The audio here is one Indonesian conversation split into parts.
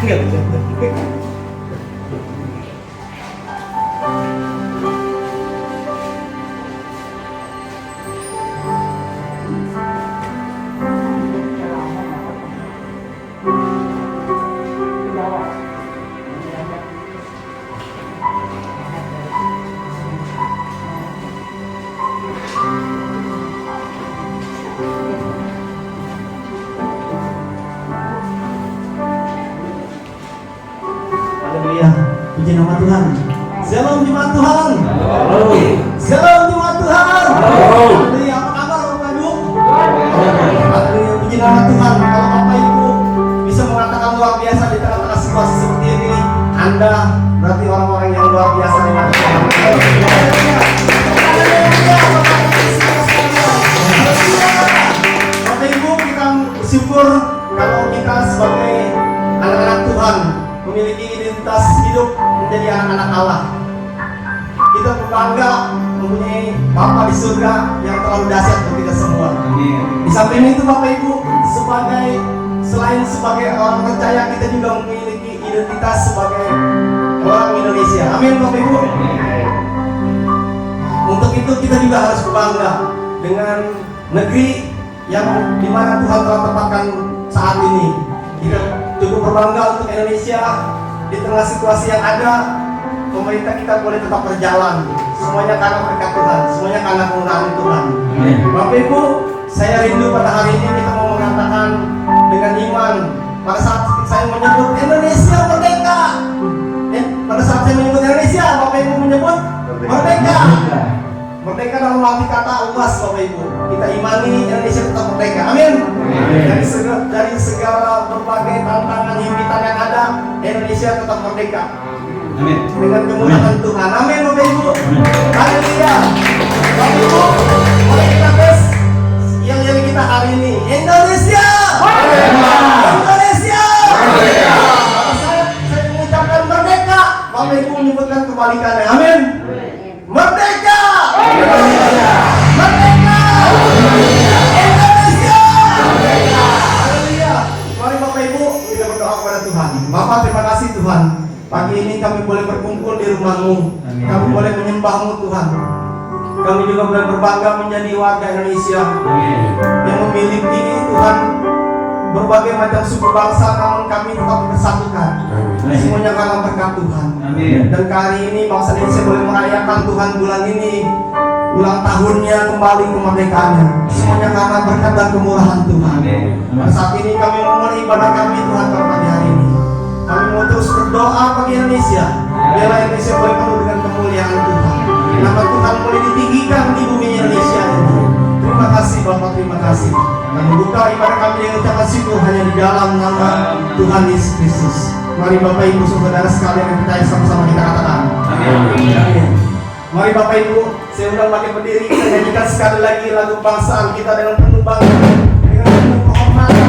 Nggak bisa. Haleluya, puji nama Tuhan. Shalom jemaat Tuhan. Shalom jemaat Tuhan. Haleluya, apa kabar Bapak Ibu? Haleluya, puji nama Tuhan. Kalau Bapak Ibu bisa mengatakan luar biasa di tengah-tengah situasi seperti ini, Anda berarti orang-orang yang luar biasa di mata Tuhan. Bapak Ibu, kita bersyukur kalau kita sebagai anak-anak Tuhan memiliki identitas hidup menjadi anak-anak Allah. Kita berbangga mempunyai Bapa di surga yang terlalu dahsyat untuk kita semua. Di samping itu Bapak Ibu, selain sebagai orang percaya, kita juga memiliki identitas sebagai orang Indonesia. Amin Bapak Ibu. Untuk itu kita juga harus berbangga dengan negeri yang dimana Tuhan telah tempatkan saat ini. Kita cukup berbangga untuk Indonesia. Di tengah situasi yang ada, pemerintah kita boleh tetap berjalan. Semuanya karena berkat Tuhan, semuanya karena kemuliaan Tuhan. Bapak Ibu, saya rindu pada hari ini kita mau mengatakan dengan iman. Pada saat saya menyebut Indonesia merdeka, pada saat saya menyebut Indonesia, Bapak Ibu menyebut merdeka. Merdeka dalam arti kata luas Bapak Ibu. Kita imani Indonesia tetap merdeka. Amin. Dari segala berbagai tantangan himpitan yang ada, Indonesia tetap merdeka. Amin. Dengan kemuliaan Tuhan. Amin Bapak Ibu. Haleluya. Bapak Ibu, mari kita tes yang kita hari ini. Indonesia merdeka. Indonesia merdeka. Saya mengucapkan merdeka, Bapak Ibu menyebutkan kebalikannya. Amin. Merdeka. Indonesia merdeka. Indonesia merdeka. Haleluya. Mari Bapak Ibu kita berdoa kepada Tuhan. Bapak, terima kasih Tuhan. Pagi ini kami boleh berkumpul di rumah-Mu. Kami boleh menyembah-Mu Tuhan. Kami juga boleh berbangga menjadi warga Indonesia yang memiliki Tuhan berbagai macam suku bangsa, namun kami tetap bersatukan. Semuanya karena berkat Tuhan. Dan hari ini bangsa Indonesia boleh merayakan Tuhan bulan ini ulang tahunnya kembali kemerdekaannya. Semuanya karena berkat dan kemurahan Tuhan. Pada saat ini kami memulai ibadah kami Tuhan pada pagi hari ini. Kami mau terus berdoa bagi Indonesia. Biarlah Indonesia boleh penuh dengan kemuliaan Tuhan. Nama Tuhan boleh ditinggikan di bumi Indonesia ini. Terima kasih Bapak, terima kasih. Dan membuka ibadah kami dengan ucapan syukur hanya di dalam nama Tuhan Yesus Kristus. Mari Bapak Ibu saudara sekalian yang percaya sama-sama kita katakan. Amin. Mari Bapak Ibu, saya undang makin berdiri, kita nyanyikan sekali lagi lagu kebangsaan kita dengan penuh bangga, dengan penuh kehormatan.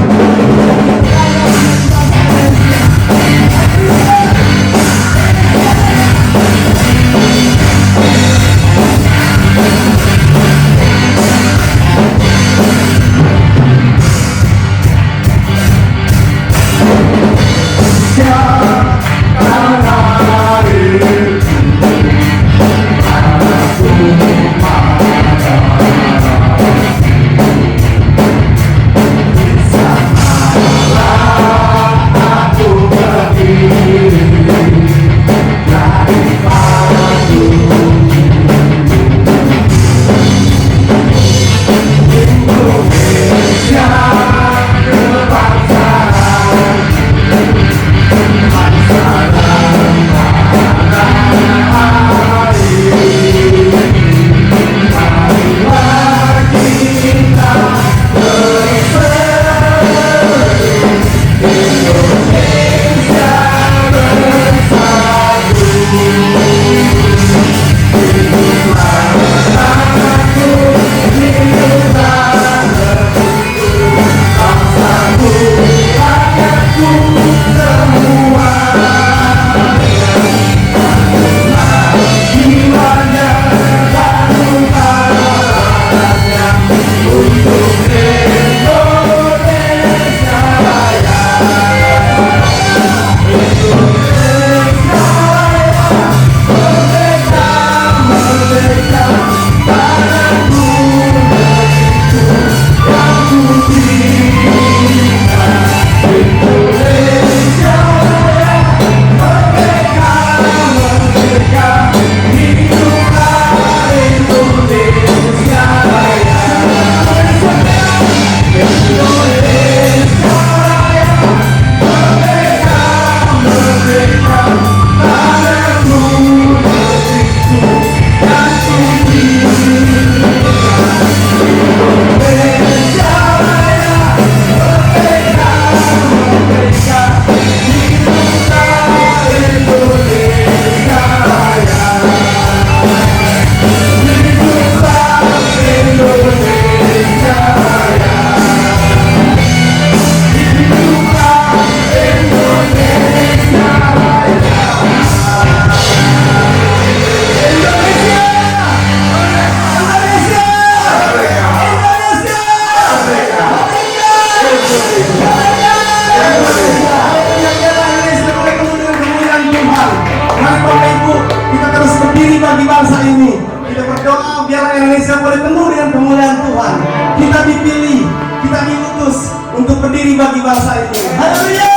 kali ini. Kita berdoa biar Indonesia boleh penuh dengan kemuliaan Tuhan. Kita dipilih, kita diutus untuk berdiri bagi bangsa ini. Haleluya.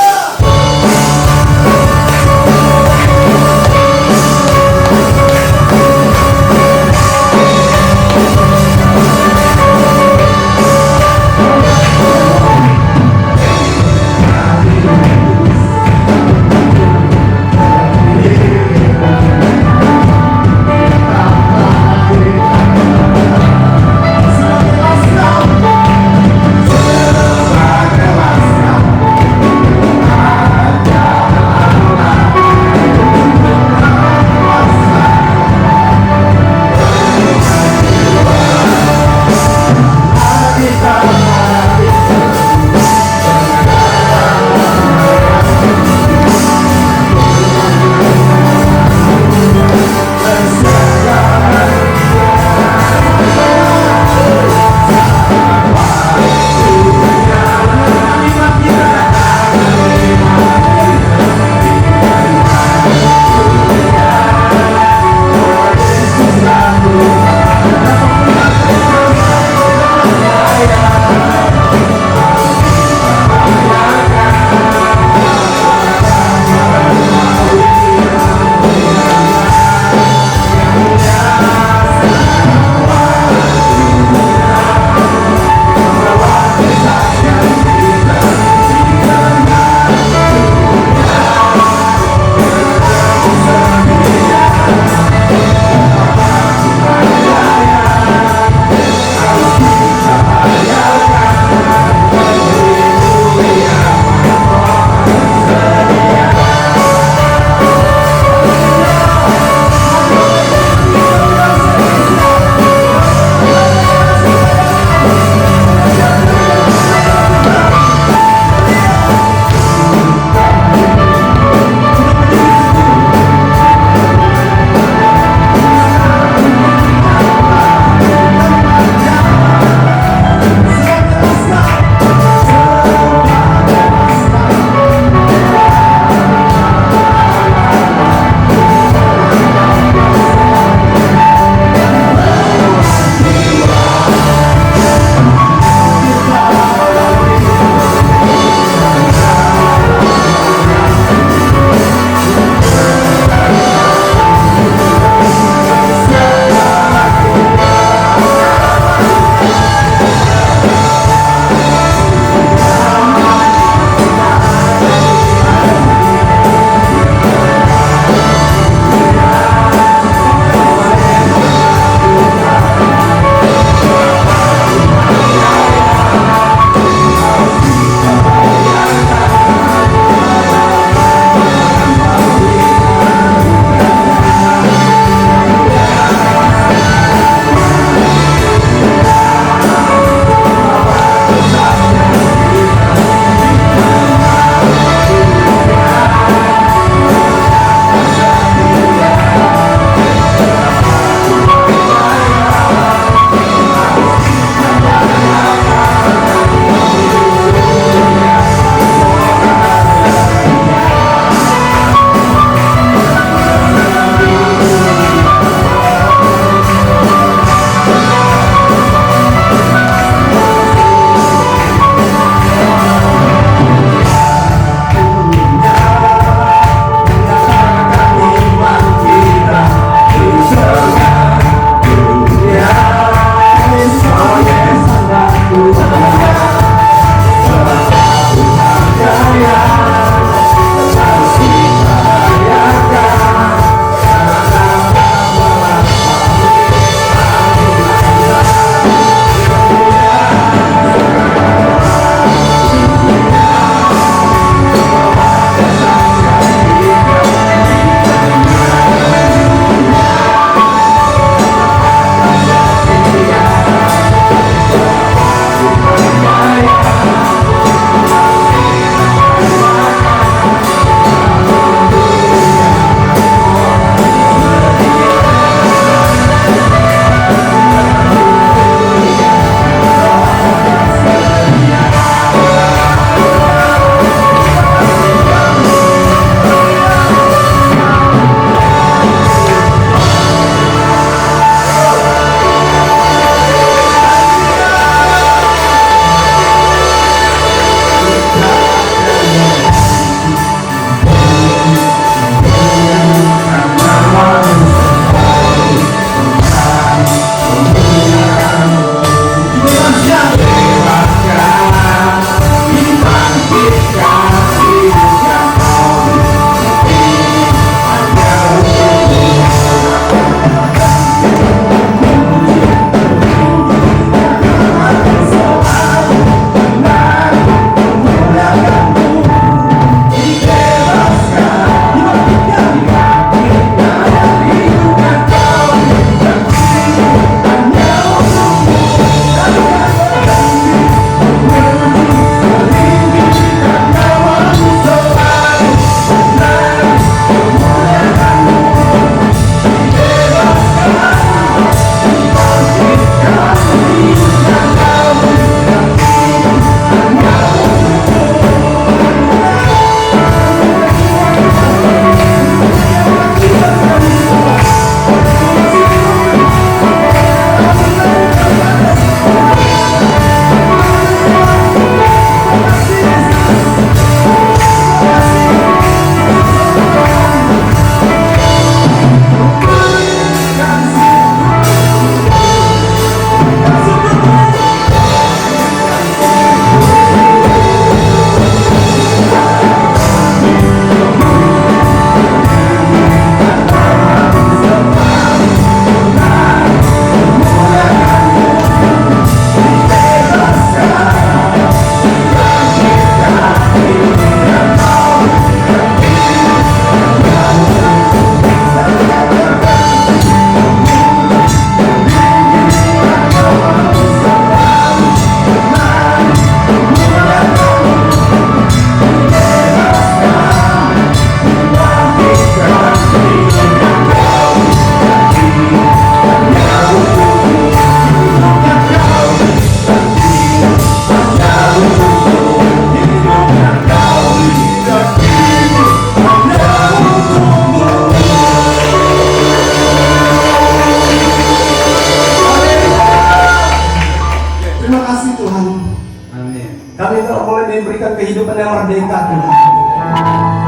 boleh merdeka Tuhan.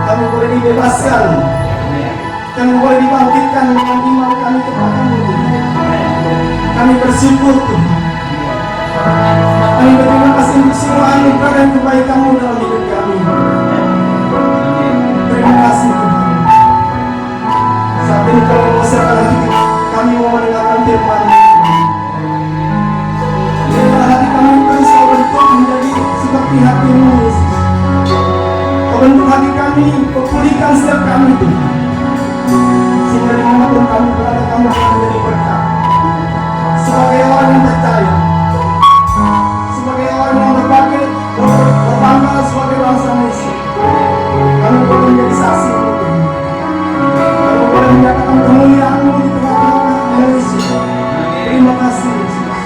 Kami boleh dibebaskan. Kami boleh dibangkitkan dengan iman kami kepadamu Tuhan. Kami bersyukur Tuhan. Kami berterima kasih untuk semua anugerah dan kebaikan-Mu dalam hidup kami. Terima kasih Tuhan. Saat ini kami mempersiapkan hati kami mau mendengarkan firman-Mu. Biarlah hati kami terus Kau bentuk menjadi seperti hati-Mu Yesus. Kau bentuk hati kami, Kau pulihkan setiap kami Tuhan. Sehingga dimanapun kami berada, kami akan menjadi berkat. Sebagai orang yang percaya, sebagai orang yang berbangga sebagai bangsa Indonesia, kami boleh menjadi saksi untuk Tuhan. Kami boleh menyatakan kemuliaan-Mu di tengah-tengah Indonesia. Terima kasih Yesus.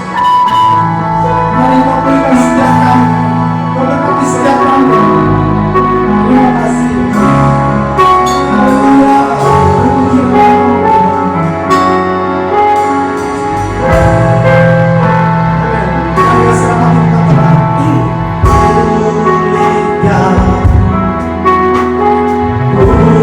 Mari Kau berikan setiap kami, Kau berkati setiap kami. Terima kasih Yesus. Haleluya. Terpuji nama-Mu. Kami serahkan kita kepada-Mu. Pulihkan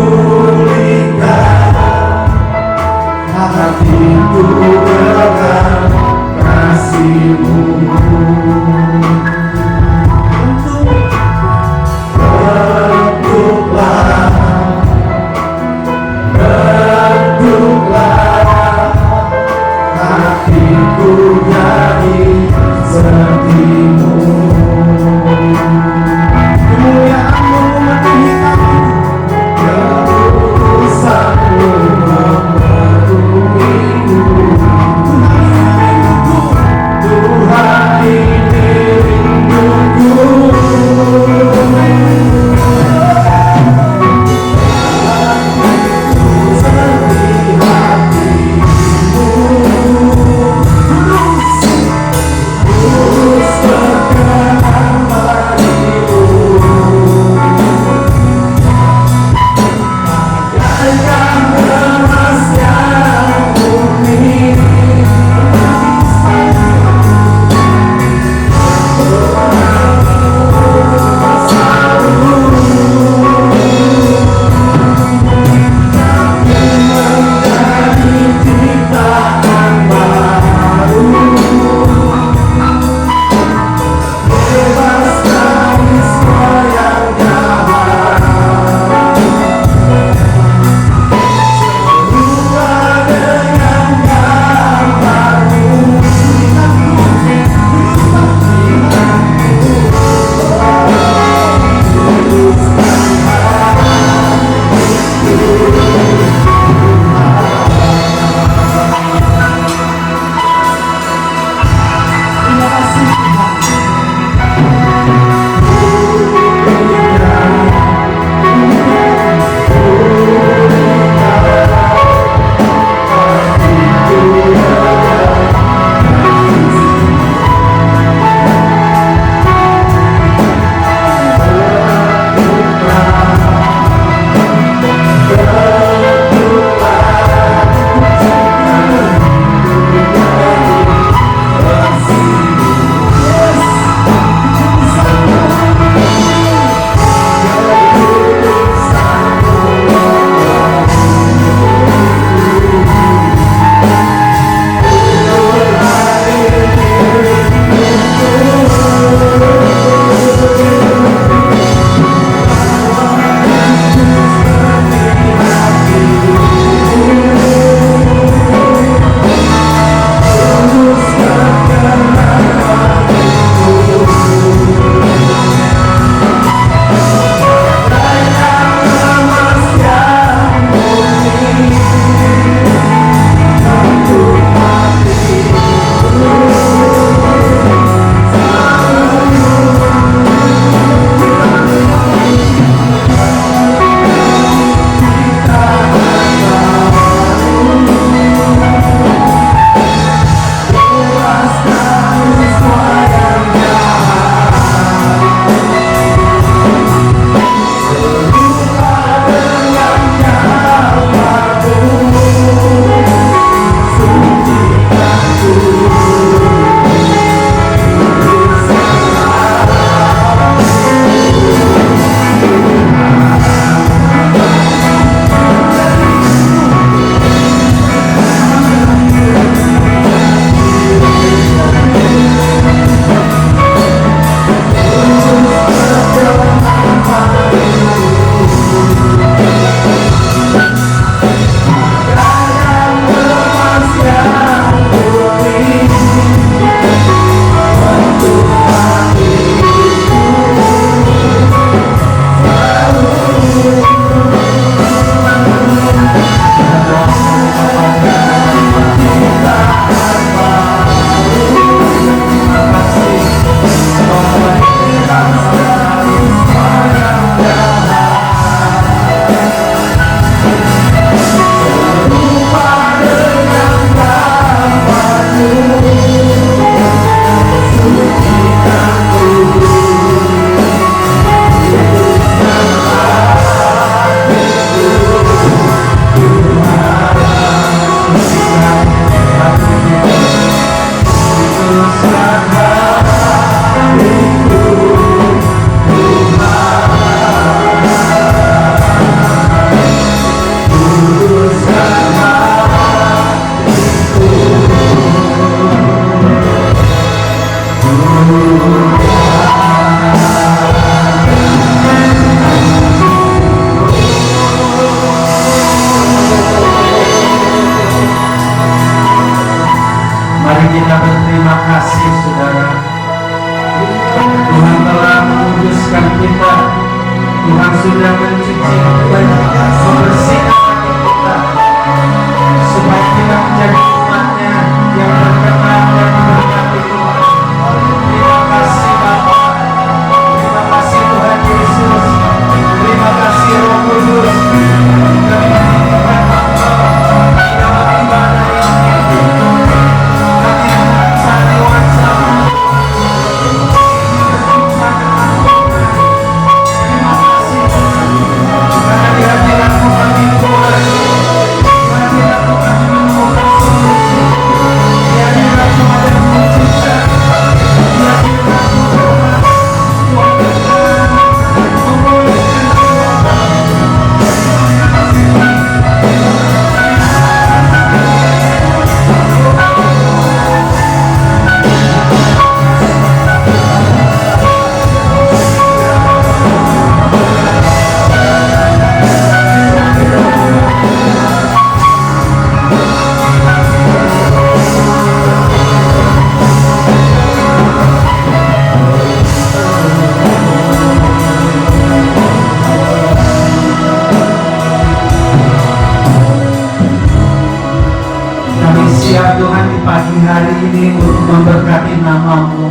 nama-Mu.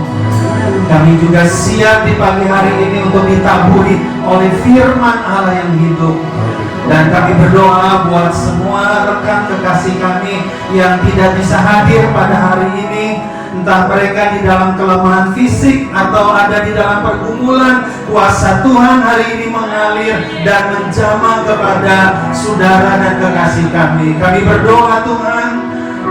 Kami juga siap di pagi hari ini untuk ditaburi oleh firman Allah yang hidup. Dan kami berdoa buat semua rekan kekasih kami yang tidak bisa hadir pada hari ini, entah mereka di dalam kelemahan fisik atau ada di dalam pergumulan, kuasa Tuhan hari ini mengalir dan menjamah kepada saudara dan kekasih kami. Kami berdoa Tuhan,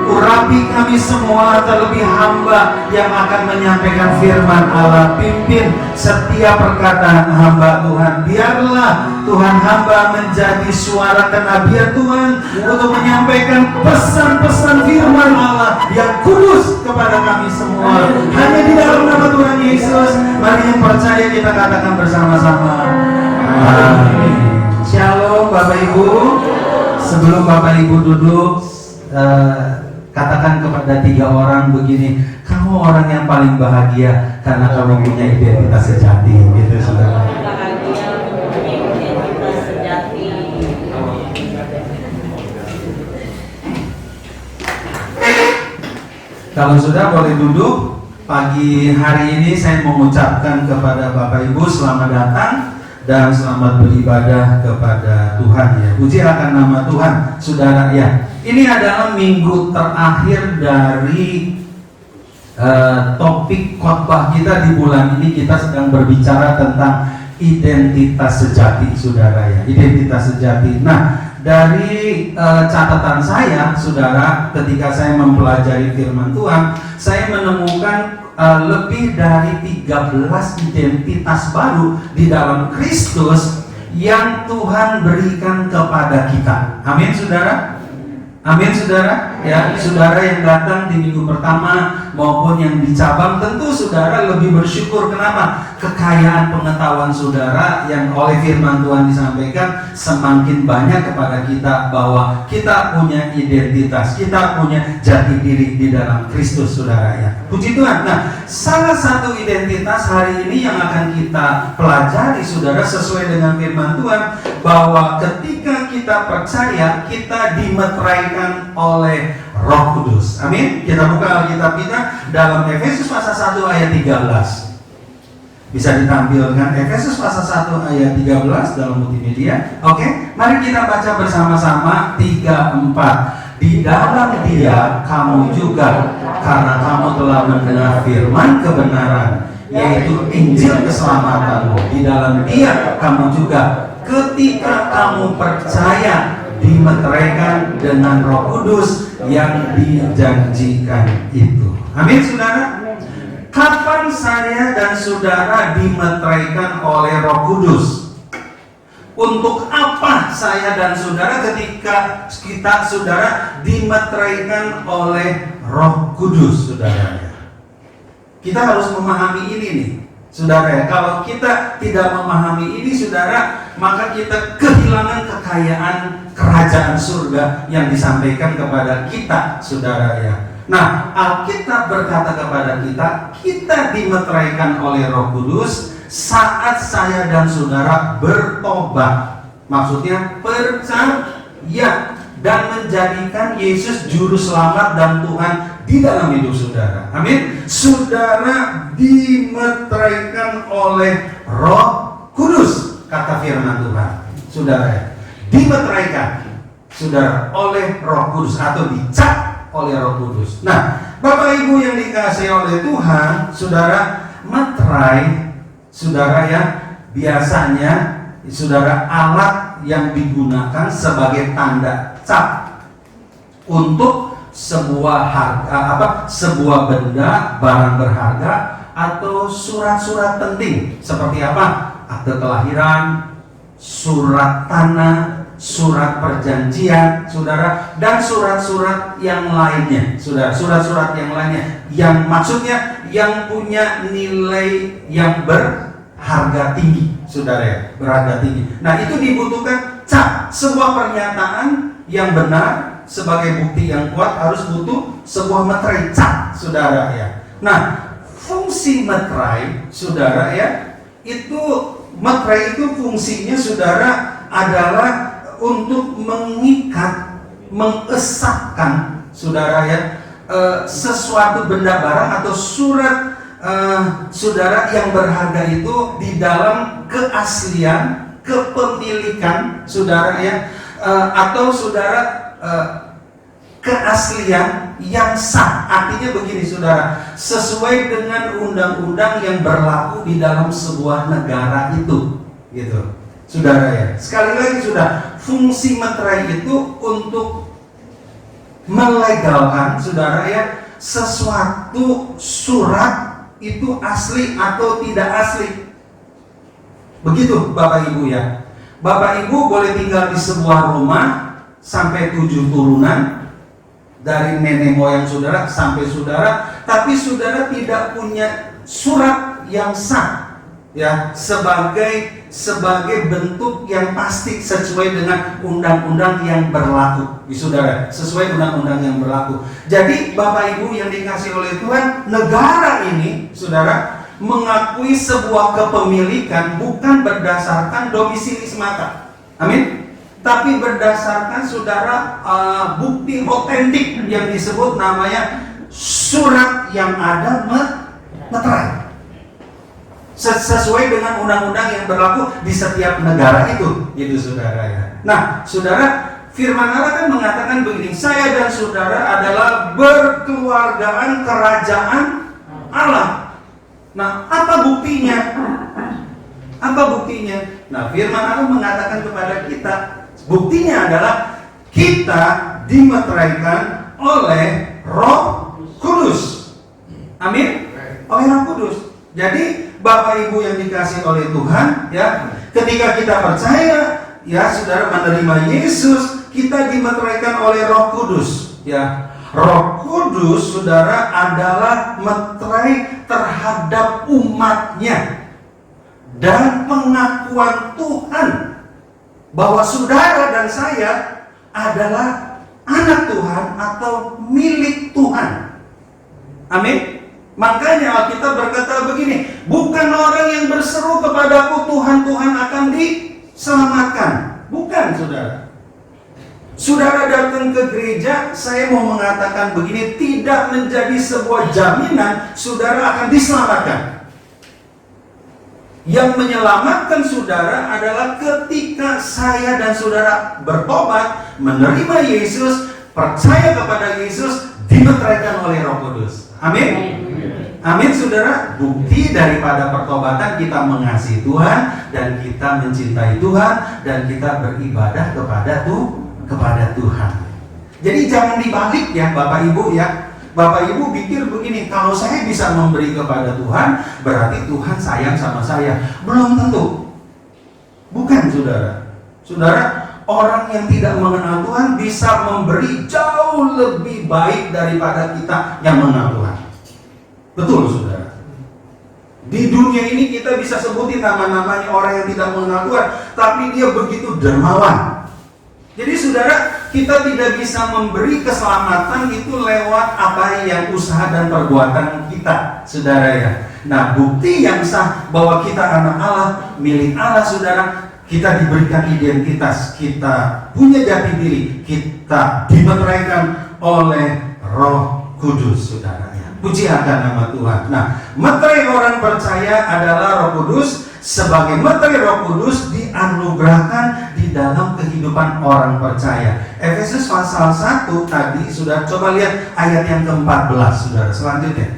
urapi kami semua, terlebih hamba yang akan menyampaikan firman Allah. Pimpin setiap perkataan hamba Tuhan. Biarlah Tuhan hamba menjadi suara kenabian Tuhan untuk menyampaikan pesan-pesan firman Allah yang kudus kepada kami semua. Hanya di dalam nama Tuhan Yesus, mari yang percaya kita katakan bersama-sama. Amin. Shalom Bapak Ibu. Sebelum Bapak Ibu duduk, katakan kepada 3 orang begini, kamu orang yang paling bahagia karena kamu punya identitas sejati, gitu saudara. Bahagia punya identitas sejati. Kalau sudah boleh duduk. Pagi hari ini saya mengucapkan kepada Bapak Ibu selamat datang dan selamat beribadah kepada Tuhan ya. Puji akan nama Tuhan, saudara ya. Ini adalah minggu terakhir dari topik khotbah kita di bulan ini. Kita sedang berbicara tentang identitas sejati, saudara ya. Identitas sejati. Nah, dari catatan saya, saudara, ketika saya mempelajari firman Tuhan, saya menemukan lebih dari 13 identitas baru di dalam Kristus yang Tuhan berikan kepada kita. Amin, saudara. Amin, saudara. Ya, saudara yang datang di minggu pertama maupun yang di cabang, tentu saudara lebih bersyukur. Kenapa? Kekayaan pengetahuan saudara yang oleh firman Tuhan disampaikan semakin banyak kepada kita bahwa kita punya identitas, kita punya jati diri di dalam Kristus, saudara ya. Puji Tuhan. Nah, salah satu identitas hari ini yang akan kita pelajari, saudara, sesuai dengan firman Tuhan, bahwa ketika kita percaya, kita dimeteraikan oleh Roh Kudus. Amin. Kita buka Alkitab kita dalam Efesus pasal 1 ayat 13. Bisa ditampilkan Efesus pasal 1 ayat 13 dalam multimedia. Oke, mari kita baca bersama-sama 3-4. Di dalam Dia kamu juga, karena kamu telah mendengar firman kebenaran, yaitu Injil keselamatanmu. Di dalam Dia kamu juga, ketika kamu percaya, dimeteraikan dengan Roh Kudus yang dijanjikan itu. Amin, saudara. Kapan saya dan saudara dimeteraikan oleh Roh Kudus? Untuk apa saya dan saudara ketika kita, saudara, dimeteraikan oleh Roh Kudus, saudara? Kita harus memahami ini nih, saudara ya. Kalau kita tidak memahami ini, saudara, maka kita kehilangan kekayaan kerajaan surga yang disampaikan kepada kita, saudara ya. Nah, Alkitab berkata kepada kita, kita dimeteraikan oleh Roh Kudus saat saya dan saudara bertobat. Maksudnya percaya dan menjadikan Yesus juru selamat dan Tuhan di dalam hidup saudara. Amin. Saudara dimeteraikan oleh Roh Kudus, kata firman Tuhan. Saudara dimeteraikan, saudara, oleh Roh Kudus atau dicap oleh Roh Kudus. Nah, Bapak Ibu yang dikasihi oleh Tuhan, saudara, meterai, saudara ya, biasanya saudara alat yang digunakan sebagai tanda cap untuk sebuah harga, sebuah benda, barang berharga atau surat-surat penting seperti apa? Akte kelahiran, surat tanah, surat perjanjian, saudara, dan surat-surat yang lainnya, saudara, surat-surat yang lainnya, yang maksudnya yang punya nilai yang berharga tinggi, saudara ya, berharga tinggi. Nah, itu dibutuhkan cap, sebuah pernyataan yang benar sebagai bukti yang kuat harus butuh sebuah meterai cap, saudara ya. Nah, fungsi meterai, saudara ya, itu meterai itu fungsinya, saudara, adalah untuk mengikat, mengesahkan, saudara ya, sesuatu benda barang atau surat saudara yang berharga itu di dalam keaslian, kepemilikan saudara ya, atau saudara keaslian yang sah. Artinya begini saudara, sesuai dengan undang-undang yang berlaku di dalam sebuah negara itu, gitu saudara ya. Sekali lagi sudah, fungsi meterai itu untuk melegalkan saudara ya, sesuatu surat itu asli atau tidak asli. Begitu Bapak Ibu ya. Bapak Ibu boleh tinggal di sebuah rumah sampai 7 turunan, dari nenek moyang saudara sampai saudara, tapi saudara tidak punya surat yang sah ya, sebagai bentuk yang pasti sesuai dengan undang-undang yang berlaku di saudara, sesuai undang-undang yang berlaku. Jadi Bapak Ibu yang dikasih oleh Tuhan, negara ini saudara mengakui sebuah kepemilikan bukan berdasarkan domisili semata, amin, tapi berdasarkan saudara bukti otentik yang disebut namanya surat yang ada meterai, sesuai dengan undang-undang yang berlaku di setiap negara itu, gitu saudara ya. Nah, saudara, firman Allah kan mengatakan begini, saya dan saudara adalah berkeluargaan kerajaan Allah. Nah, apa buktinya? Apa buktinya? Nah, firman Allah mengatakan kepada kita, buktinya adalah kita dimeteraikan oleh Roh Kudus. Amin. Oleh Roh Kudus. Jadi Bapak Ibu yang dikasih oleh Tuhan ya, ketika kita percaya ya saudara menerima Yesus, kita dimeteraikan oleh Roh Kudus ya. Roh Kudus saudara adalah meterai terhadap umatnya dan pengakuan Tuhan bahwa saudara dan saya adalah anak Tuhan atau milik Tuhan. Amin. Makanya Alkitab berkata begini, bukan orang yang berseru kepadaku Tuhan, Tuhan akan diselamatkan. Bukan saudara. Saudara datang ke gereja, saya mau mengatakan begini, tidak menjadi sebuah jaminan saudara akan diselamatkan. Yang menyelamatkan saudara adalah ketika saya dan saudara bertobat, menerima Yesus, percaya kepada Yesus, dimeteraikan oleh Roh Kudus. Amin. Amin saudara. Bukti daripada pertobatan kita mengasihi Tuhan dan kita mencintai Tuhan dan kita beribadah kepada Tuhan. Jadi jangan dibalik ya Bapak Ibu ya. Bapak Ibu pikir begini, kalau saya bisa memberi kepada Tuhan, berarti Tuhan sayang sama saya. Belum tentu. Bukan saudara. Saudara, orang yang tidak mengenal Tuhan bisa memberi jauh lebih baik daripada kita yang mengenal Tuhan. Betul saudara. Di dunia ini kita bisa sebutin nama-namanya orang yang tidak mengenal Tuhan, tapi dia begitu dermawan. Jadi saudara, kita tidak bisa memberi keselamatan itu lewat apa yang usaha dan perbuatan kita, saudara ya. Nah, bukti yang sah bahwa kita anak Allah, milik Allah saudara, kita diberikan identitas, kita punya jati diri, kita dimeteraikan oleh Roh Kudus saudara. Puji akan nama Tuhan. Nah, meterai orang percaya adalah Roh Kudus. Sebagai meterai Roh Kudus dianugerahkan di dalam kehidupan orang percaya. Efesus pasal 1 tadi sudah, coba lihat ayat yang ke-14 saudara. Selanjutnya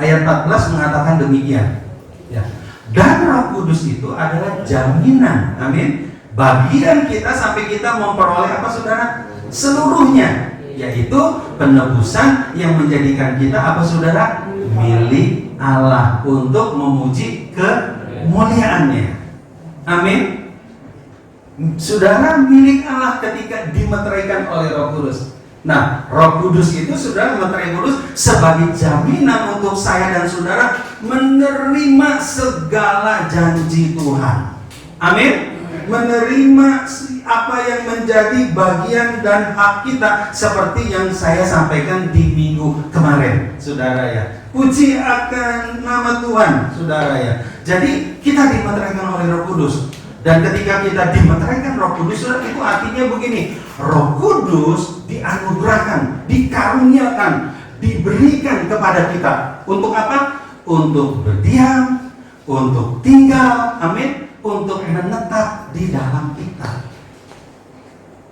ayat 14 mengatakan demikian ya. Dan Roh Kudus itu adalah jaminan, amin, bagian kita sampai kita memperoleh apa saudara? Seluruhnya, yaitu penebusan yang menjadikan kita apa saudara? Milik Allah untuk memuji kemuliaannya. Amin. Saudara milik Allah ketika dimeteraikan oleh Roh Kudus. Nah, Roh Kudus itu saudara, meterai Kudus sebagai jaminan untuk saya dan saudara menerima segala janji Tuhan. Amin. Menerima apa yang menjadi bagian dan hak kita, seperti yang saya sampaikan di minggu kemarin saudara ya. Puji akan nama Tuhan saudara ya. Jadi kita dimeteraikan oleh Roh Kudus. Dan ketika kita dimeteraikan Roh Kudus, saudara, itu artinya begini, Roh Kudus dianugerahkan, dikaruniakan, diberikan kepada kita. Untuk apa? Untuk berdiam, untuk tinggal, amin, untuk menetap di dalam kita.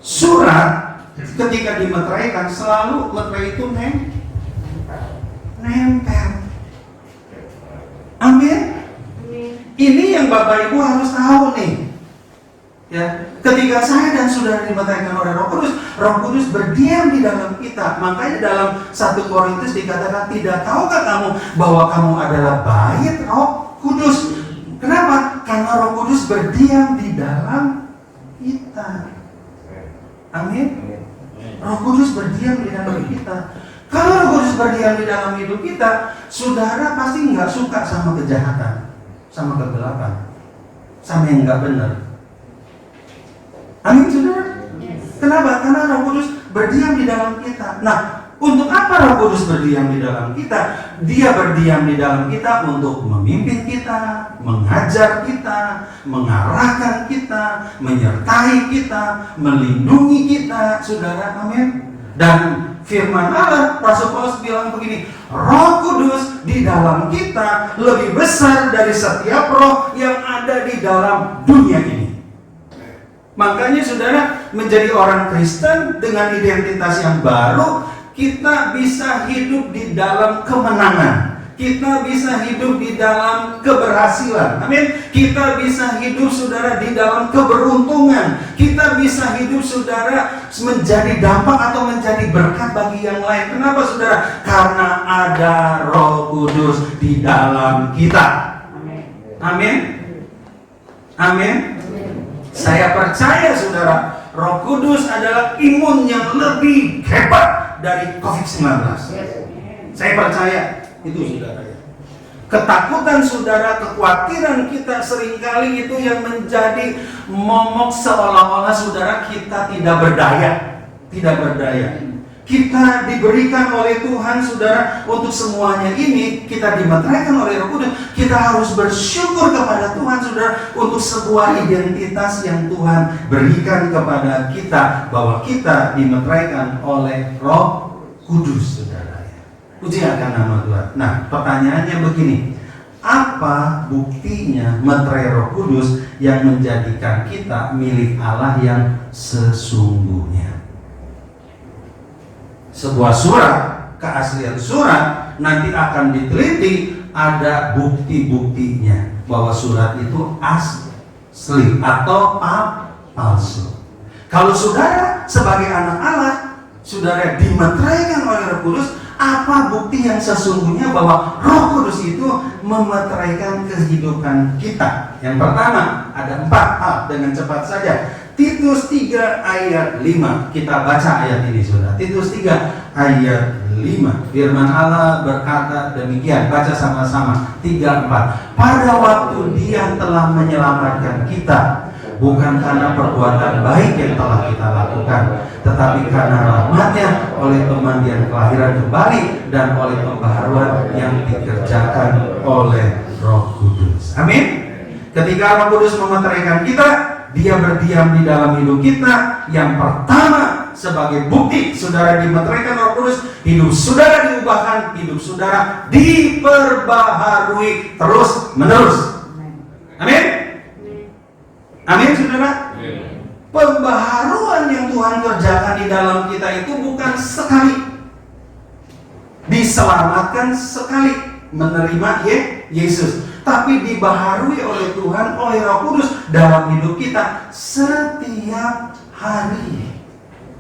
Surat ketika dimeteraikan, selalu meterai itu nempel. Amin. Ini yang Bapak Ibu harus tahu nih. Ya, ketika saya dan saudara dimeteraikan oleh Roh Kudus berdiam di dalam kita. Makanya dalam 1 Korintus dikatakan, tidak tahukah kamu bahwa kamu adalah bait Roh Kudus? Kenapa? Karena Roh Kudus berdiam di dalam kita. Amin. Roh Kudus berdiam di dalam kita. Kalau Roh Kudus berdiam di dalam hidup kita, saudara pasti nggak suka sama kejahatan, sama kegelapan, sama yang nggak benar. Amin, saudara? Kenapa? Karena Roh Kudus berdiam di dalam kita. Nah, untuk apa Roh Kudus berdiam di dalam kita? Dia berdiam di dalam kita untuk memimpin kita, mengajar kita, mengarahkan kita, menyertai kita, melindungi kita, saudara. Amin. Dan firman Allah, Rasul Paulus bilang begini, Roh Kudus di dalam kita lebih besar dari setiap roh yang ada di dalam dunia ini. Makanya saudara, menjadi orang Kristen dengan identitas yang baru, kita bisa hidup di dalam kemenangan. Kita bisa hidup di dalam keberhasilan. Amin. Kita bisa hidup, saudara, di dalam keberuntungan. Kita bisa hidup, saudara, menjadi dampak atau menjadi berkat bagi yang lain. Kenapa, saudara? Karena ada Roh Kudus di dalam kita. Amin. Amin. Saya percaya, saudara, Roh Kudus adalah imun yang lebih hebat dari COVID-19. Saya percaya itu, saudara. Ketakutan saudara, kekhawatiran kita seringkali itu yang menjadi momok seolah-olah saudara kita tidak berdaya. Tidak berdaya. Kita diberikan oleh Tuhan, saudara, untuk semuanya ini. Kita dimeteraikan oleh Roh Kudus. Kita harus bersyukur kepada Tuhan, saudara, untuk sebuah identitas yang Tuhan berikan kepada kita, bahwa kita dimeteraikan oleh Roh Kudus, saudara. Puji akan nama Tuhan. Nah, pertanyaannya begini, apa buktinya meterai Roh Kudus yang menjadikan kita milik Allah yang sesungguhnya? Sebuah surat, keaslian surat nanti akan diteliti, ada bukti-buktinya bahwa surat itu asli atau palsu. Kalau saudara sebagai anak Allah, saudara dimeteraikan oleh Roh Kudus, apa bukti yang sesungguhnya bahwa Roh Kudus itu memeteraikan kehidupan kita? Yang pertama, ada 4 hal, dengan cepat saja. Titus 3 ayat 5. Kita baca ayat ini, saudara. Titus 3 ayat 5. Firman Allah berkata demikian. Baca sama-sama. 3-4. Pada waktu Dia telah menyelamatkan kita, bukan karena perbuatan baik yang telah kita lakukan, tetapi karena rahmat-Nya oleh pemandian kelahiran kembali dan oleh pembaharuan yang dikerjakan oleh Roh Kudus. Amin. Ketika Roh Kudus memeteraikan kita, Dia berdiam di dalam hidup kita. Yang pertama, sebagai bukti saudara dimeteraikan Roh Kudus, hidup saudara diubahkan, hidup saudara diperbaharui terus menerus. Amin. Amin, saudara. Pembaharuan yang Tuhan kerjakan di dalam kita itu bukan sekali. Diselamatkan sekali, menerima Yesus, tapi dibaharui oleh Tuhan, oleh Roh Kudus dalam hidup kita setiap hari.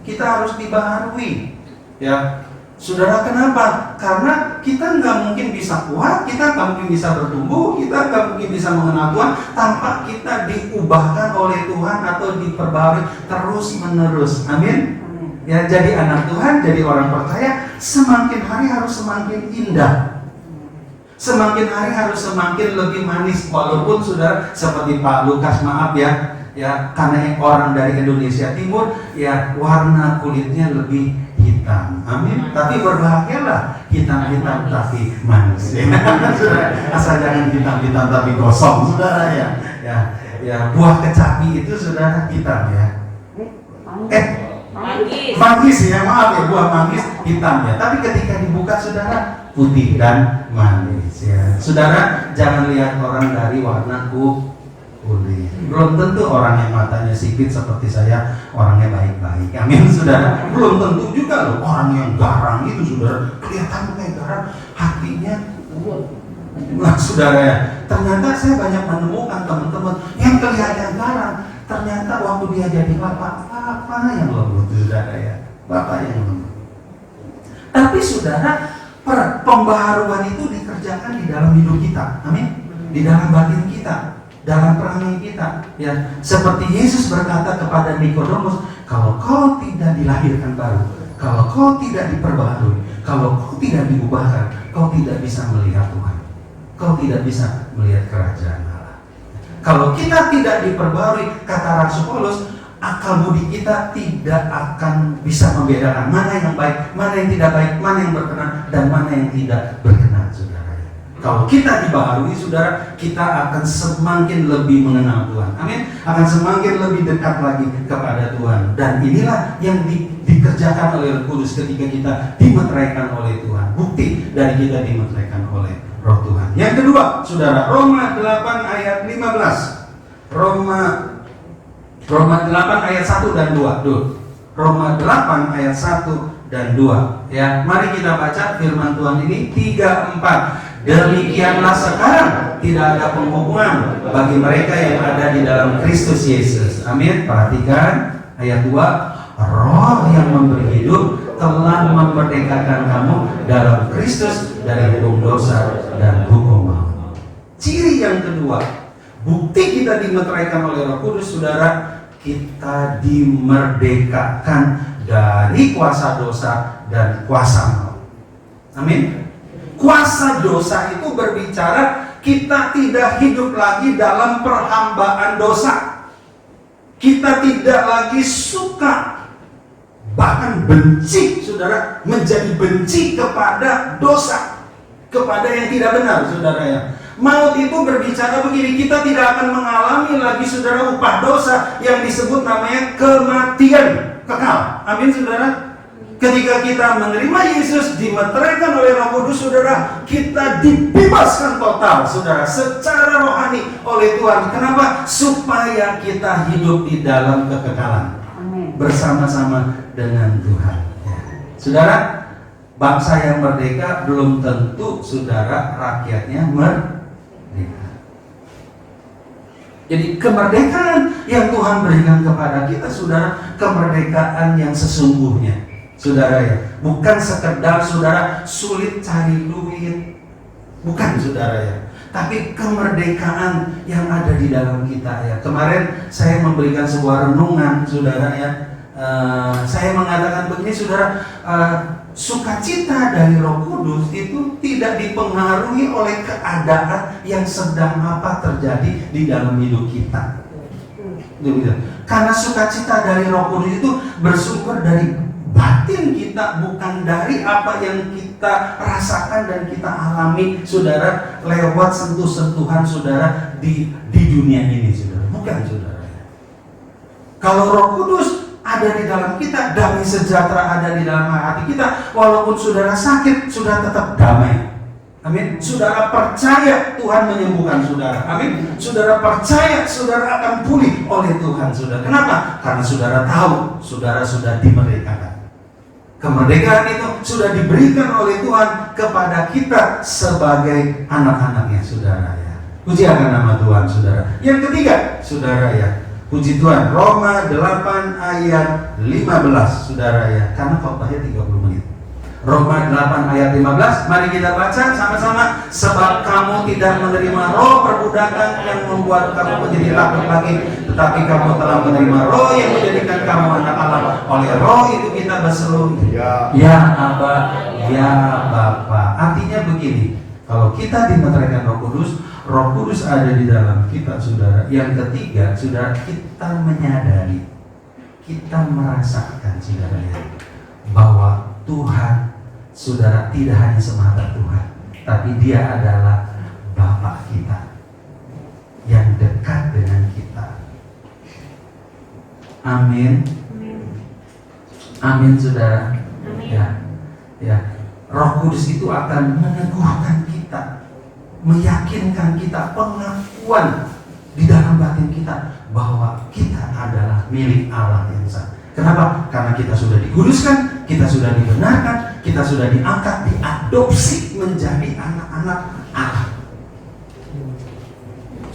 Kita harus dibaharui, ya, saudara. Kenapa? Karena kita nggak mungkin bisa kuat, kita nggak mungkin bisa bertumbuh, kita nggak mungkin bisa mengenal Tuhan tanpa kita diubahkan oleh Tuhan atau diperbaharui terus menerus. Amin. Ya, jadi anak Tuhan, jadi orang percaya, semakin hari harus semakin indah. Semakin hari harus semakin lebih manis. Walaupun saudara seperti Pak Lukas, maaf ya, karena orang dari Indonesia Timur, ya warna kulitnya lebih hitam. Amin. Tapi berbahagialah hitam-hitam tapi manis. Asal jangan hitam-hitam tapi gosong, saudara ya. Ya, buah kecapi itu saudara hitam ya. Manggis. Manggis ya, maaf ya, buah manggis hitam ya. Tapi ketika dibuka saudara, putih dan manis ya. Saudara, jangan lihat orang dari warna kulit. Belum tentu orang yang matanya sipit seperti saya orangnya baik-baik. Amin saudara. Belum tentu juga loh orang yang garang itu saudara kelihatan kayak garang, hatinya nah saudara ya. Ternyata saya banyak menemukan teman-teman yang kelihatan garang, ternyata waktu dia jadi bapak yang lembut saudara ya. Bapak yang lembut. Tapi saudara, pembaharuan itu dikerjakan di dalam hidup kita. Amin. Di dalam batin kita, dalam perangai kita ya. Seperti Yesus berkata kepada Nikodemus, kalau kau tidak dilahirkan baru, kalau kau tidak diperbaharui, kalau kau tidak diubahkan, kau tidak bisa melihat Tuhan, kau tidak bisa melihat kerajaan Allah. Kalau kita tidak diperbaharui, kata Rasul Paulus, akal budi kita tidak akan bisa membedakan mana yang baik, mana yang tidak baik, mana yang berkenan dan mana yang tidak berkenan saudara. Kalau kita dibaharui saudara, kita akan semakin lebih mengenal Tuhan. Amin. Akan semakin lebih dekat lagi kepada Tuhan. Dan inilah yang dikerjakan oleh Roh Kudus ketika kita dimeteraikan oleh Tuhan. Bukti dari kita dimeteraikan oleh Roh Tuhan. Yang kedua, saudara, Roma 8 ayat 15. Roma 8 ayat 1 dan 2. Roma 8 ayat 1 dan 2. Ya, mari kita baca firman Tuhan ini 3, 4. Demikianlah sekarang tidak ada penghubungan bagi mereka yang ada di dalam Kristus Yesus. Amin. Perhatikan ayat 2. Roh yang memberi hidup telah memerdekakan kamu dalam Kristus dari hukum dosa dan hukum maut. Ciri yang kedua, bukti kita dimeteraikan oleh Roh Kudus, saudara, kita dimerdekakan dari kuasa dosa dan kuasa maut. Amin. Kuasa dosa itu berbicara kita tidak hidup lagi dalam perhambaan dosa. Kita tidak lagi suka, bahkan benci, saudara, menjadi benci kepada dosa, kepada yang tidak benar, saudara ya. Maut itu berbicara begini, kita tidak akan mengalami lagi, saudara, upah dosa yang disebut namanya kematian kekal. Amin, saudara. Ketika kita menerima Yesus, dimeteraikan oleh Roh Kudus, saudara, kita dibebaskan total, saudara, secara rohani oleh Tuhan. Kenapa? Supaya kita hidup di dalam kekekalan. Amin. Bersama-sama dengan Tuhan ya. Saudara, bangsa yang merdeka belum tentu, saudara, rakyatnya merdeka. Jadi kemerdekaan yang Tuhan berikan kepada kita, saudara, kemerdekaan yang sesungguhnya, saudara ya, bukan sekedar saudara sulit cari duit, bukan saudara ya, tapi kemerdekaan yang ada di dalam kita ya. Kemarin saya memberikan sebuah renungan, saudara ya. Saya mengatakan begini, saudara, sukacita dari Roh Kudus itu tidak dipengaruhi oleh keadaan yang sedang apa terjadi di dalam hidup kita. Karena sukacita dari Roh Kudus itu bersumber dari batin kita, bukan dari apa yang kita rasakan dan kita alami, saudara, lewat sentuh-sentuhan, saudara, di dunia ini, saudara. Bukan, saudara. Kalau Roh Kudus ada di dalam kita, damai sejahtera ada di dalam hati kita, walaupun saudara sakit, saudara tetap damai. Amin. Saudara percaya Tuhan menyembuhkan saudara. Amin. Saudara percaya saudara akan pulih oleh Tuhan, saudara. Kenapa? Karena saudara tahu saudara sudah dimerdekakan. Kemerdekaan itu sudah diberikan oleh Tuhan kepada kita sebagai anak-anaknya, saudara ya. Puji akan nama Tuhan, saudara. Yang ketiga, saudara ya, puji Tuhan, Roma 8 ayat 15, saudara ya. Karena khotbahnya 30 menit. Roma 8 ayat 15, mari kita baca sama-sama. Sebab kamu tidak menerima roh perbudakan yang membuat kamu menjadi takut lagi, tetapi kamu telah menerima roh yang menjadikan kamu anak Allah. Oleh roh itu kita berseru, ya Aba, ya Bapa. Artinya begini, kalau kita dimeteraikan Roh Kudus ada di dalam kita, saudara. Yang ketiga, saudara, kita menyadari, kita merasakan, saudara ya, bahwa Tuhan, saudara, tidak hanya semata Tuhan, tapi Dia adalah Bapa kita yang dekat dengan kita. Amin. Amin, saudara. Amin. Ya. Roh Kudus itu akan meneguhkan kita, meyakinkan kita, pengakuan di dalam batin kita bahwa kita adalah milik Allah yang sah. Kenapa? Karena kita sudah dikuduskan, kita sudah dibenarkan, kita sudah diangkat, diadopsi menjadi anak-anak Allah.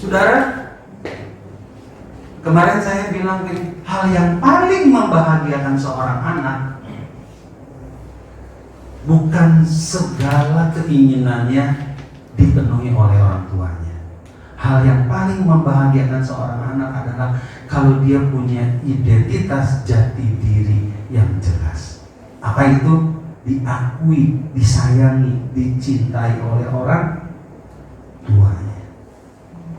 Saudara, kemarin saya bilang gini, hal yang paling membahagiakan seorang anak bukan segala keinginannya dipenuhi oleh orang tuanya. Hal yang paling membahagiakan seorang anak adalah kalau dia punya identitas jati diri yang jelas. Apa itu? Diakui, disayangi, dicintai oleh orang tuanya.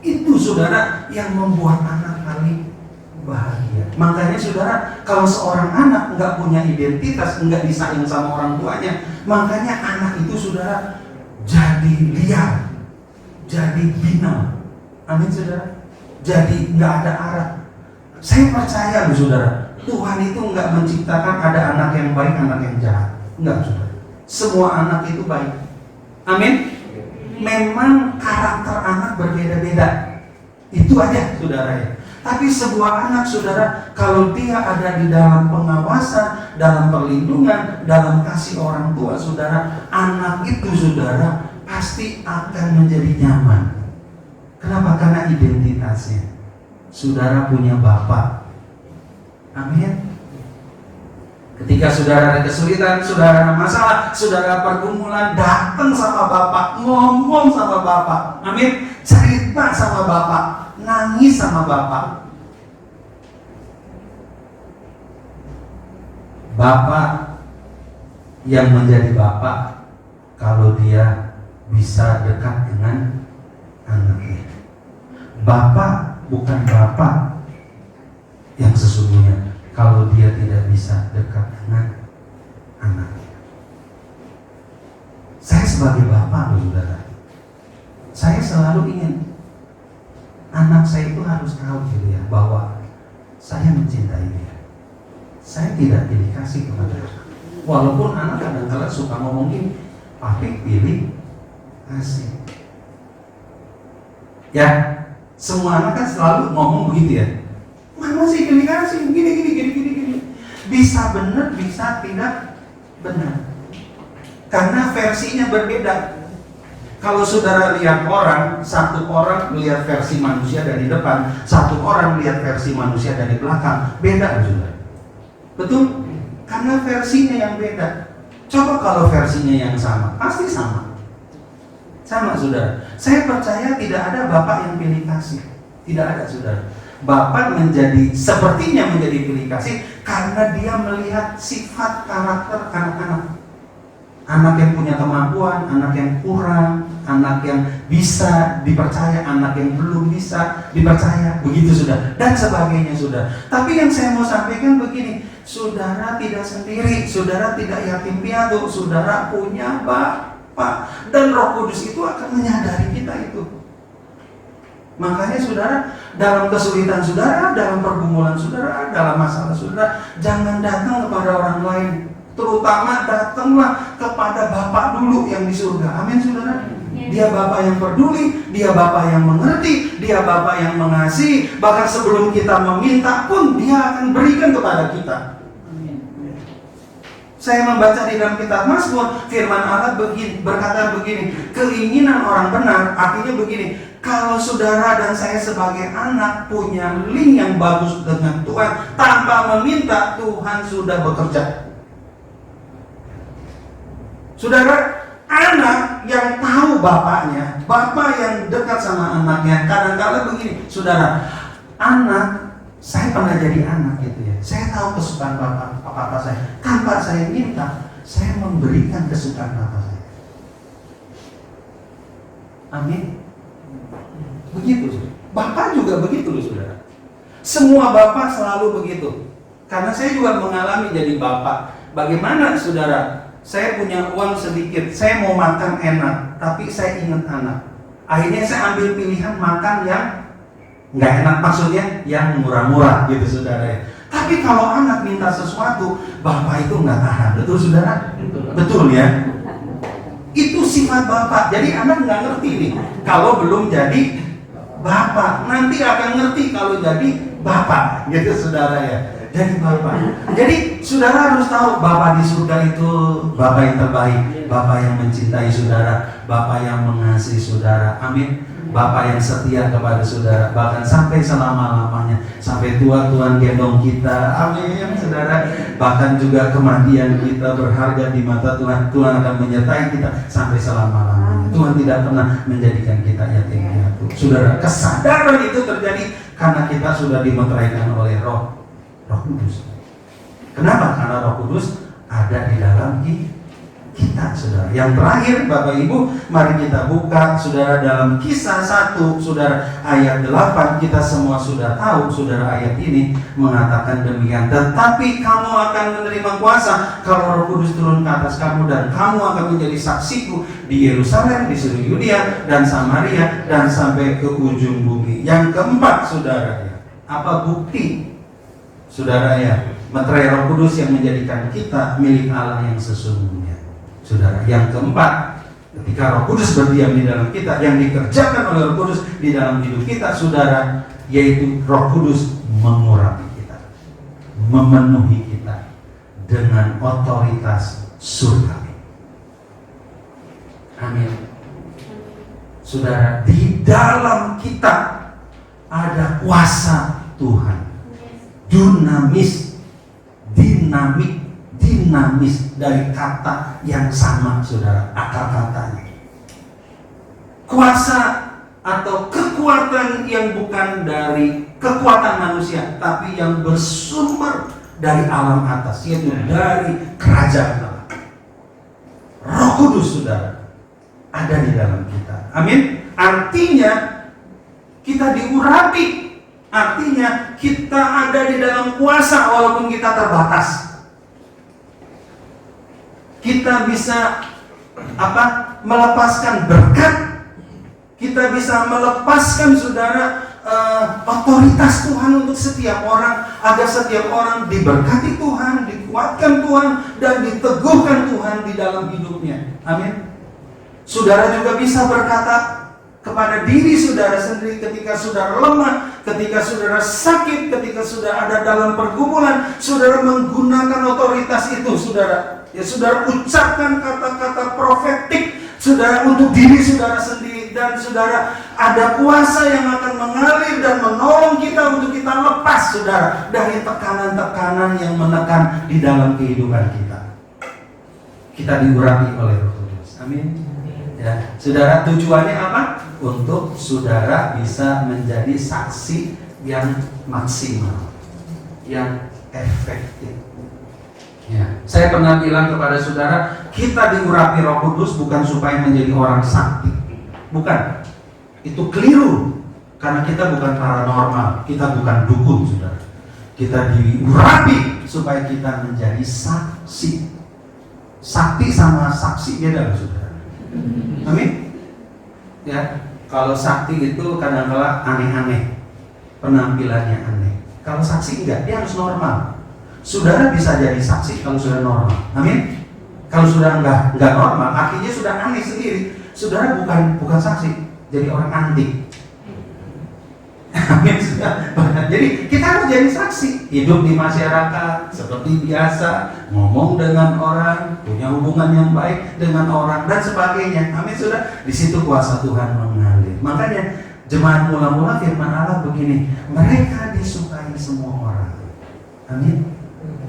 Itu saudara yang membuat anak paling bahagia. Makanya saudara, kalau seorang anak nggak punya identitas, nggak disayang sama orang tuanya, makanya anak itu saudara jadi liar, jadi binal. Amin saudara. Jadi nggak ada arah. Saya percaya loh saudara, Tuhan itu nggak menciptakan ada anak yang baik, anak yang jahat. Enggak saudara. Semua anak itu baik. Amin. Memang karakter anak berbeda-beda. Itu aja saudara ya. Tapi sebuah anak saudara, kalau dia ada di dalam pengawasan, dalam perlindungan, dalam kasih orang tua saudara, anak itu saudara pasti akan menjadi nyaman. Kenapa? Karena identitasnya. Saudara punya bapak. Amin. Ketika saudara ada kesulitan, saudara ada masalah, saudara pergumulan, datang sama bapak, ngomong sama bapak. Amin. Cerita sama bapak, nangis sama bapak. Bapak yang menjadi bapak kalau dia bisa dekat dengan anaknya. Bapak bukan bapak yang sesungguhnya kalau dia tidak bisa dekat dengan anaknya. Saya sebagai bapak, saudara, saya selalu ingin anak saya itu harus tahu gitu ya, bahwa saya mencintai dia. Saya tidak pilih kasih kepada anak. Walaupun anak kadang-kadang suka ngomongin, papi pilih kasih. Ya, semua anak kan selalu ngomong begitu ya. Mama sih pilih kasih, gini. Bisa benar, bisa tidak benar. Karena versinya berbeda. Kalau saudara lihat orang, satu orang lihat versi manusia dari depan, satu orang lihat versi manusia dari belakang, beda saudara. Betul? Karena versinya yang beda. Coba kalau versinya yang sama, pasti sama. Sama saudara. Saya percaya tidak ada bapak yang pilih kasih. Tidak ada saudara. Bapak sepertinya menjadi pilih kasih karena dia melihat sifat karakter anak-anak. Anak yang punya kemampuan, anak yang kurang, anak yang bisa dipercaya, anak yang belum bisa dipercaya, begitu sudah, dan sebagainya sudah. Tapi yang saya mau sampaikan begini, saudara tidak sendiri, saudara tidak yatim piatu, saudara punya Bapak, dan Roh Kudus itu akan menyadari kita itu. Makanya saudara, dalam kesulitan saudara, dalam pergumulan saudara, dalam masalah saudara, jangan datang kepada orang lain. Terutama datanglah kepada Bapa dulu yang di surga. Amin saudara. Dia Bapa yang peduli, dia Bapa yang mengerti, dia Bapa yang mengasihi. Bahkan sebelum kita meminta pun dia akan berikan kepada kita. Saya membaca di dalam kitab Mazmur, firman Allah berkata begini, keinginan orang benar, artinya begini, kalau saudara dan saya sebagai anak punya link yang bagus dengan Tuhan, tanpa meminta, Tuhan sudah bekerja. Saudara, anak yang tahu bapaknya, bapak yang dekat sama anaknya, kadang-kadang begini, saudara, anak, saya pernah jadi anak gitu ya, saya tahu kesukaan bapak saya, tanpa saya minta, saya memberikan kesukaan bapak saya. Amin. Begitu, bapak juga begitu loh saudara. Semua bapak selalu begitu, karena saya juga mengalami jadi bapak. Bagaimana saudara? Saya punya uang sedikit, saya mau makan enak, tapi saya ingat anak. Akhirnya saya ambil pilihan makan yang nggak enak, maksudnya yang murah-murah gitu saudara. Tapi kalau anak minta sesuatu, bapak itu nggak tahan. Betul saudara? Betul ya? Itu sifat bapak. Jadi anak nggak ngerti nih. Kalau belum jadi bapak, nanti akan ngerti kalau jadi bapak. Gitu saudara ya. Jadi bapak. Jadi saudara harus tahu bapak di surga itu bapak yang terbaik, bapak yang mencintai saudara, bapak yang mengasihi saudara. Amin. Bapak yang setia kepada saudara, bahkan sampai selama-lamanya, sampai tua Tuhan gendong kita. Amin, saudara. Bahkan juga kematian kita berharga di mata Tuhan. Tuhan akan menyertai kita sampai selama-lamanya. Tuhan tidak pernah menjadikan kita yatim piatu. Saudara, kesadaran itu terjadi karena kita sudah dimeteraikan oleh Roh Kudus. Kenapa? Karena Roh Kudus ada di dalam kita, saudara. Yang terakhir, Bapak Ibu, mari kita buka, saudara, dalam Kisah 1, saudara, ayat 8. Kita semua sudah tahu, saudara, ayat ini mengatakan demikian. Tetapi kamu akan menerima kuasa kalau Roh Kudus turun ke atas kamu, dan kamu akan menjadi saksiku di Yerusalem, di seluruh Yudea dan Samaria, dan sampai ke ujung bumi. Yang keempat, saudara, apa bukti, saudara, ya, meterai Roh Kudus yang menjadikan kita milik Allah yang sesungguhnya. Saudara, yang keempat, ketika Roh Kudus berdiam di dalam kita, yang dikerjakan oleh Roh Kudus di dalam hidup kita, saudara, yaitu Roh Kudus mengurapi kita, memenuhi kita dengan otoritas surgawi. Amin. Saudara, di dalam kita ada kuasa Tuhan, dinamis dari kata yang sama, saudara, akar katanya. Kuasa atau kekuatan yang bukan dari kekuatan manusia, tapi yang bersumber dari alam atas, yaitu dari kerajaan Allah. Roh Kudus, saudara, ada di dalam kita. Amin. Artinya kita diurapi, artinya kita ada di dalam kuasa walaupun kita terbatas. Kita bisa melepaskan berkat, kita bisa melepaskan, saudara, otoritas Tuhan untuk setiap orang, agar setiap orang diberkati Tuhan, dikuatkan Tuhan, dan diteguhkan Tuhan di dalam hidupnya. Amin. Saudara juga bisa berkata kepada diri saudara sendiri ketika saudara lemah, ketika saudara sakit, ketika saudara ada dalam pergumulan, saudara menggunakan otoritas itu, saudara. Ya, saudara ucapkan kata-kata profetik, saudara, untuk diri saudara sendiri, dan saudara, ada kuasa yang akan mengalir dan menolong kita untuk kita lepas, saudara, dari tekanan-tekanan yang menekan di dalam kehidupan kita. Kita diurapi oleh Roh Kudus. Amin. Ya, saudara, tujuannya apa? Untuk saudara bisa menjadi saksi yang maksimal, yang efektif. Ya, saya pernah bilang kepada saudara, kita diurapi Roh Kudus bukan supaya menjadi orang sakti, bukan. Itu keliru, karena kita bukan paranormal, kita bukan dukun, saudara. Kita diurapi supaya kita menjadi saksi. Sakti sama saksi beda, saudara. Amin. Ya, kalau sakti itu kadang-kala aneh-aneh, penampilannya aneh. Kalau saksi enggak, dia harus normal. Saudara bisa jadi saksi kalau sudah normal. Amin. Kalau sudah enggak normal, artinya sudah aneh sendiri. Saudara bukan saksi, jadi orang antik. Amin. Jadi kita harus jadi saksi, hidup di masyarakat seperti biasa, ngomong dengan orang, punya hubungan yang baik dengan orang, dan sebagainya. Amin, saudara. Di situ kuasa Tuhan mengalir. Makanya jemaat mula-mula firman Allah begini, mereka disukai semua orang. Amin.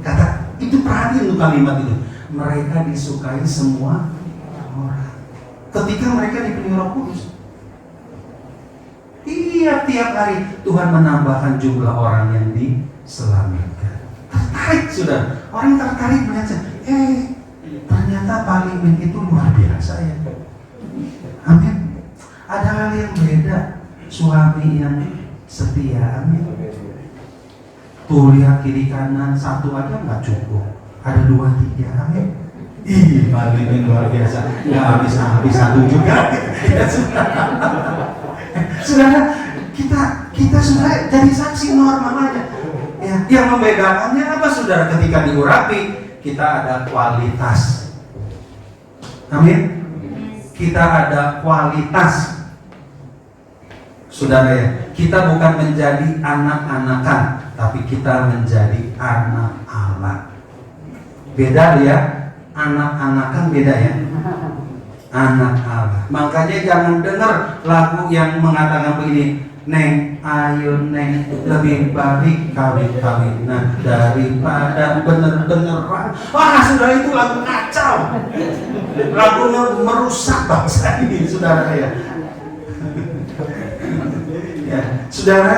Kata itu, perhatian tuh kalimat itu, mereka disukai semua orang. Ketika mereka dipenuhi Roh Kudus, tiap hari Tuhan menambahkan jumlah orang yang diselamatkan. Tertarik, sudah, orang tertarik melihat, ternyata Parlemen itu luar biasa ya. Amin. Ada hal yang beda, suami yang setia. Amin. Tuh, lihat kiri kanan, satu aja nggak cukup, ada 2, 3. Amin. Ih, Parlemen luar biasa, nggak habis satu juga. Saudara, kita sudah jadi saksi normal aja. Ya, Ya, yang membedakannya apa saudara? Ketika diurapi, kita ada kualitas. Amin. Kita ada kualitas. Saudara ya, kita bukan menjadi anak-anakan, tapi kita menjadi anak Allah. Beda ya, anak-anakan beda ya. Anak Allah. Makanya jangan dengar lagu yang mengatakan begini, Neng, ayo Neng, lebih baik kawin-kawinan daripada bener-beneran. Wah, saudara, itu lagu kacau. Lagu merusak bangsa ini, saudara ya. Ya, saudara,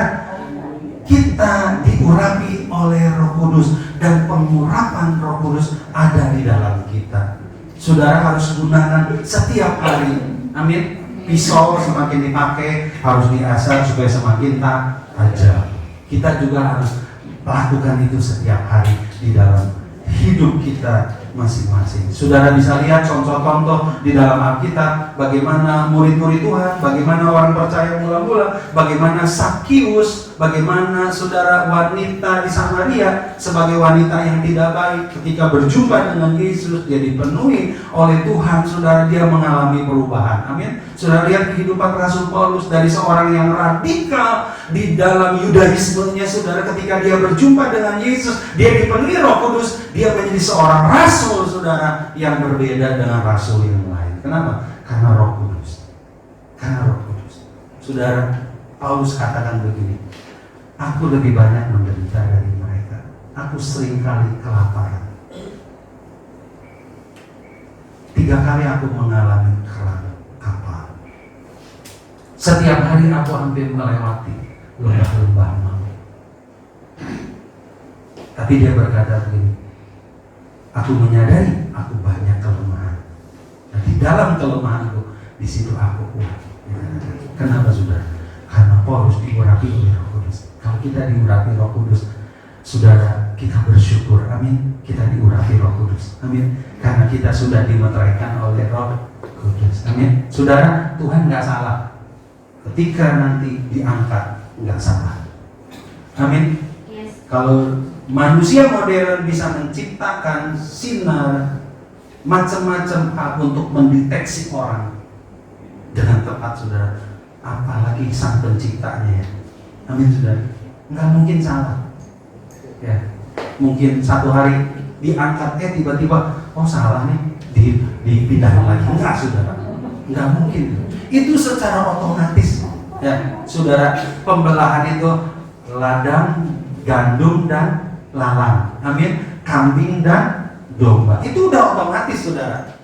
kita diurapi oleh Roh Kudus dan pengurapan Roh Kudus ada di dalam kita. Saudara harus gunakan setiap hari. Amin. Pisau semakin dipakai harus diasah supaya semakin tajam. Kita juga harus lakukan itu setiap hari di dalam hidup kita masing-masing. Saudara bisa lihat contoh-contoh di dalam Alkitab bagaimana murid-murid Tuhan, bagaimana orang percaya mula-mula, bagaimana Sakius, bagaimana saudara wanita di Samaria sebagai wanita yang tidak baik ketika berjumpa dengan Yesus, dia dipenuhi oleh Tuhan, saudara, dia mengalami perubahan. Amin. Saudara lihat kehidupan Rasul Paulus dari seorang yang radikal di dalam Yudaismenya, saudara, ketika dia berjumpa dengan Yesus, dia dipenuhi Roh Kudus, dia menjadi seorang rasul, saudara, yang berbeda dengan rasul yang lain. Kenapa? Karena Roh Kudus. Karena Roh Kudus. Saudara, Paulus katakan begini, aku lebih banyak menderita dari mereka. Aku seringkali kelaparan. 3 kali aku mengalami kerang kapal. Setiap hari aku hampir melewati lembah-lembah maut. Tapi dia berkata begini, aku menyadari aku banyak kelemahan. Dan di dalam kelemahanku, di situ aku kuat. Kenapa, saudara? Karena Paulus diurapi oleh Roh Kudus. Kalau kita diurapi Roh Kudus, saudara, kita bersyukur. Amin. Kita diurapi Roh Kudus. Amin. Karena kita sudah dimeteraikan oleh Roh Kudus. Amin. Saudara, Tuhan nggak salah. Ketika nanti diangkat, nggak salah. Amin. Yes. Kalau manusia modern bisa menciptakan sinar macam-macam hal untuk mendeteksi orang dengan tepat, saudara, apalagi sang penciptanya ya. Amin, saudara. Nggak mungkin salah. Ya, mungkin satu hari diangkat, tiba-tiba, oh salah nih, dipindahin lagi. Enggak, saudara. Nggak mungkin. Itu secara otomatis. Ya, saudara, pembelahan itu ladang, gandum, dan lalang. Amin. Kambing dan domba. Itu udah otomatis, saudara.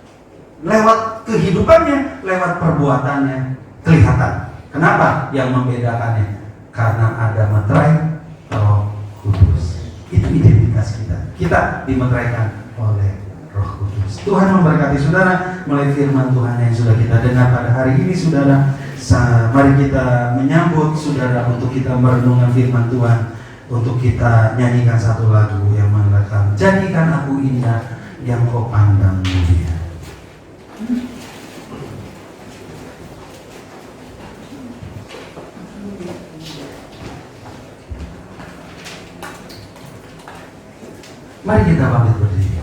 Lewat kehidupannya, lewat perbuatannya kelihatan. Kenapa? Yang membedakannya karena ada meterai Roh Kudus. Itu identitas kita. Kita dimeteraikan oleh Roh Kudus. Tuhan memberkati saudara melalui firman Tuhan yang sudah kita dengar pada hari ini, saudara. Mari kita menyambut saudara untuk kita merenungkan firman Tuhan, untuk kita nyanyikan satu lagu yang mengatakan, jadikan aku indah yang kau pandang mulia. Mari kita bangkit berdiri.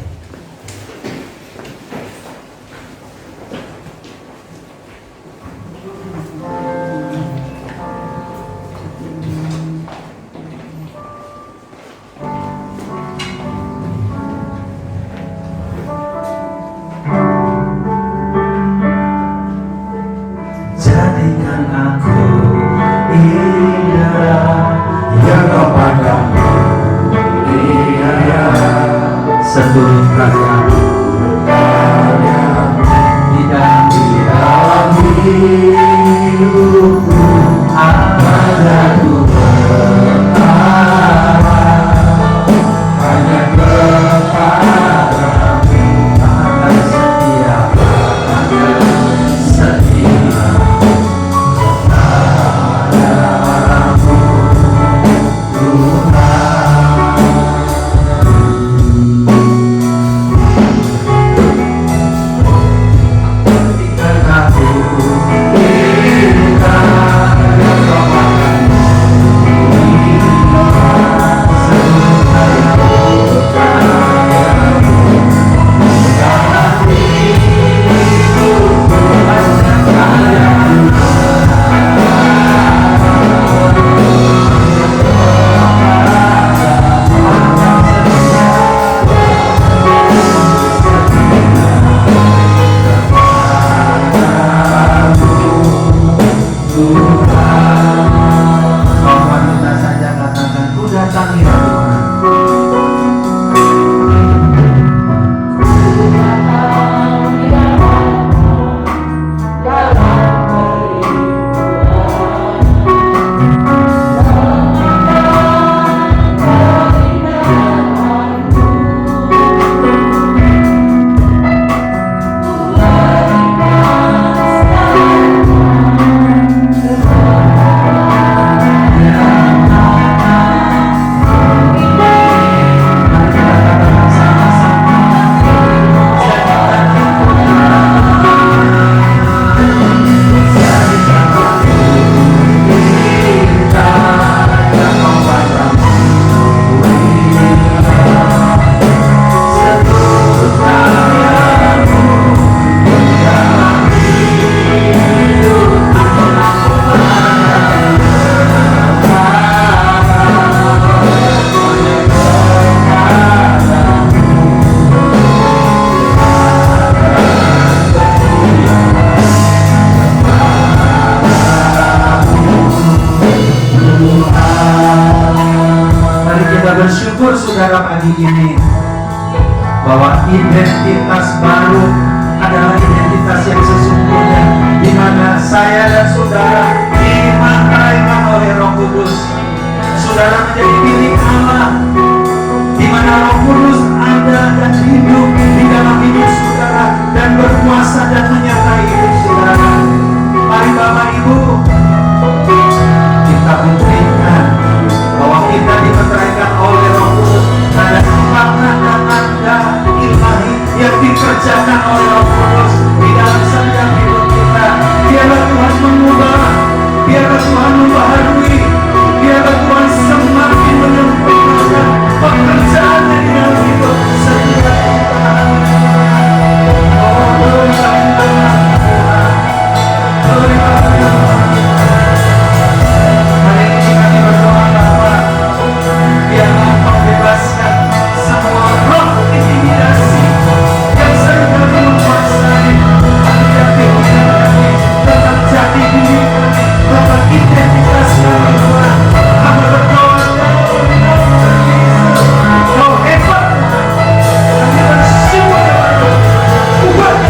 Jadikan aku indah yang kau pandang mulia, seluruh kerajaan di dalam hidupku ada Tuhan, hanya kepadamu akan setia, akan setia kepadamu Tuhan. Jadikan aku pagi ini bahwa identitas baru adalah identitas yang sesungguhnya, di mana saya dan saudara dimaknai oleh Roh Kudus. Saudara menjadi milik Allah, di mana Roh Kudus ada dan hidup di dalam hidup saudara dan berkuasa dan menyertai hidup saudara. Mari Bapak Ibu, kita buktikan bahwa kita dimeteraikan oleh Roh Kudus. Ada tanda-tanda ilahi yang dikerjakan oleh Roh Kudus di dalam setiap hidup kita. Biarlah Tuhan mengubah, biarlah Tuhan membaharui, biarlah Tuhan semakin menyempurnakan pekerjaannya di dalam hidup setiap kita. Oh, terima kasih. Hari ini kami berdoa Bapa, biarlah Kau bebaskan semua roh intimidasi yang seringkali menguasai setiap kehidupan kami, tentang jati diri kami, tentang identitas kami Tuhan. Kami berdoa Kau hebat, kami bersyukur kepada ubahkan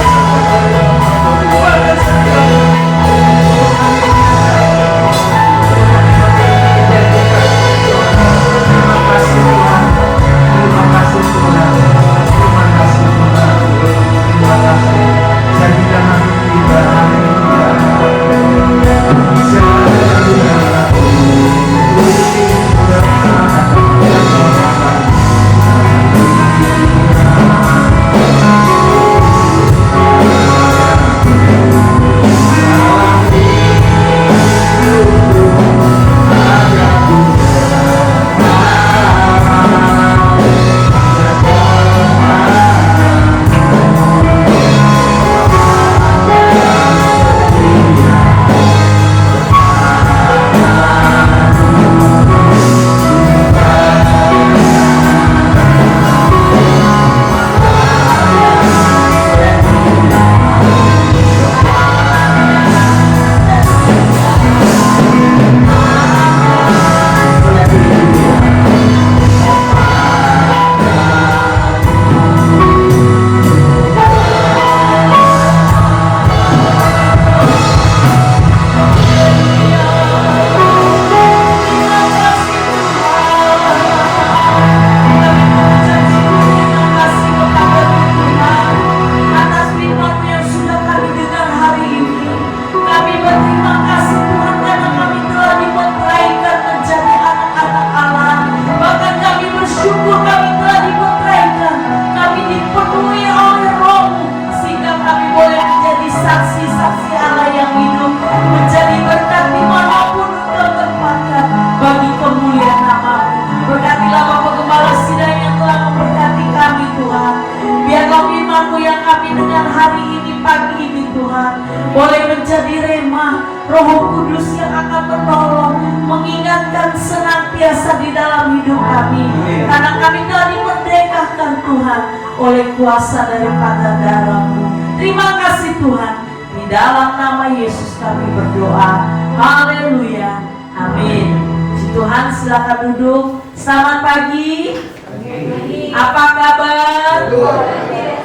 oleh kuasa daripada darah-Mu. Terima kasih Tuhan. Di dalam nama Yesus kami berdoa. Haleluya. Amin. Puji Tuhan, silakan duduk. Selamat pagi. Apa kabar?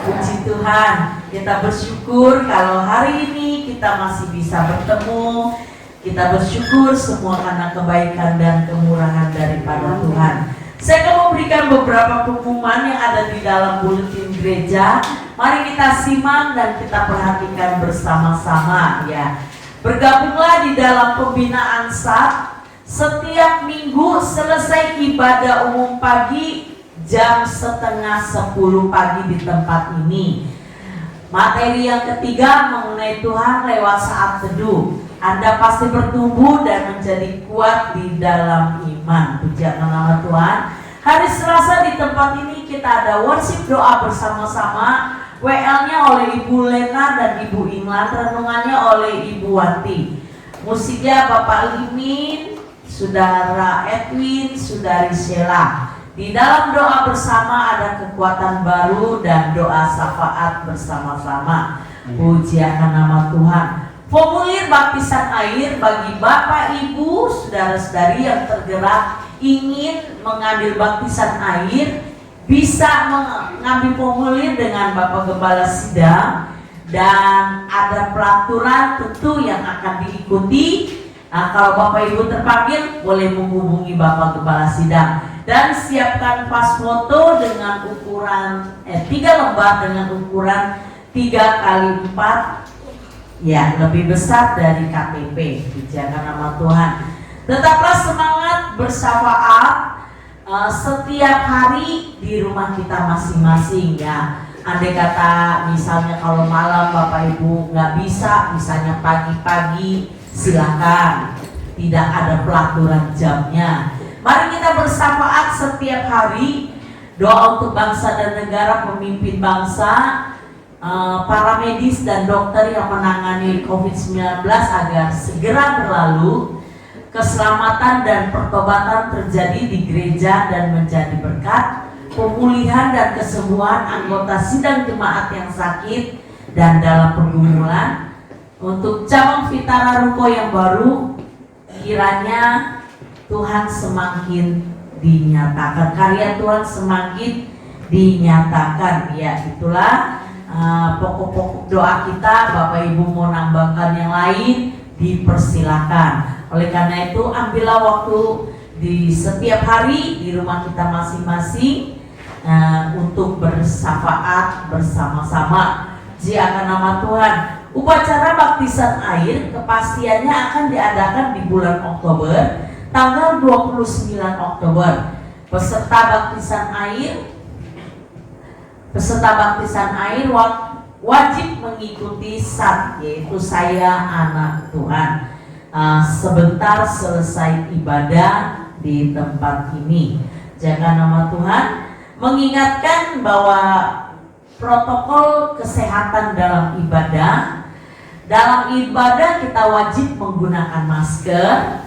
Puji Tuhan. Kita bersyukur kalau hari ini kita masih bisa bertemu. Kita bersyukur semua karena kebaikan dan kemurahan daripada Tuhan. Saya akan memberikan beberapa pengumuman yang ada di dalam buletin gereja. Mari kita simak dan kita perhatikan bersama-sama ya. Bergabunglah di dalam pembinaan SAT. Setiap minggu selesai ibadah umum pagi jam 9:30 pagi di tempat ini. Materi yang ketiga mengenai Tuhan lewat saat teduh. Anda pasti bertumbuh dan menjadi kuat di dalam iman. Pujian nama Tuhan. Hari Selasa di tempat ini kita ada worship doa bersama-sama. WL-nya oleh Ibu Lena dan Ibu Imlan, renungannya oleh Ibu Wati. Musiknya Bapak Limin, Saudara Edwin, Saudari Sheila. Di dalam doa bersama ada kekuatan baru dan doa syafaat bersama-sama. Pujian nama Tuhan. Formulir baptisan air bagi Bapak, Ibu, Saudara-saudari yang tergerak ingin mengambil baptisan air bisa mengambil formulir dengan Bapak Gembala Sidang, dan ada pelaturan tentu yang akan diikuti. Nah, kalau Bapak Ibu terpanggil boleh menghubungi Bapak Gembala Sidang, dan siapkan pas foto dengan ukuran 3 lembar dengan ukuran 3x4, ya, lebih besar dari KTP. Dijaga nama Tuhan. Tetaplah semangat bersyafaat setiap hari di rumah kita masing-masing, ya. Andai kata misalnya kalau malam Bapak Ibu nggak bisa, misalnya pagi-pagi, silakan, tidak ada pelaturan jamnya. Mari kita bersyafaat setiap hari, doa untuk bangsa dan negara, pemimpin bangsa, para medis dan dokter yang menangani COVID-19 agar segera berlalu, keselamatan dan pertobatan terjadi di gereja dan menjadi berkat, pemulihan dan kesembuhan anggota sidang jemaat yang sakit dan dalam pergumulan. Untuk cabang Vitara Ruko yang baru, kiranya Tuhan semakin dinyatakan, karya Tuhan semakin dinyatakan. Ya, itulah pokok-pokok doa kita. Bapak Ibu mau nambahkan yang lain, dipersilakan. Oleh karena itu, ambillah waktu di setiap hari di rumah kita masing-masing untuk bersyafaat bersama-sama. Puji akan nama Tuhan. Upacara baptisan air kepastiannya akan diadakan di bulan Oktober, tanggal 29 Oktober. Peserta baptisan air wajib mengikuti SAT, yaitu saya anak Tuhan. Sebentar selesai ibadah di tempat ini. Jaga nama Tuhan. Mengingatkan bahwa protokol kesehatan dalam ibadah kita wajib menggunakan masker.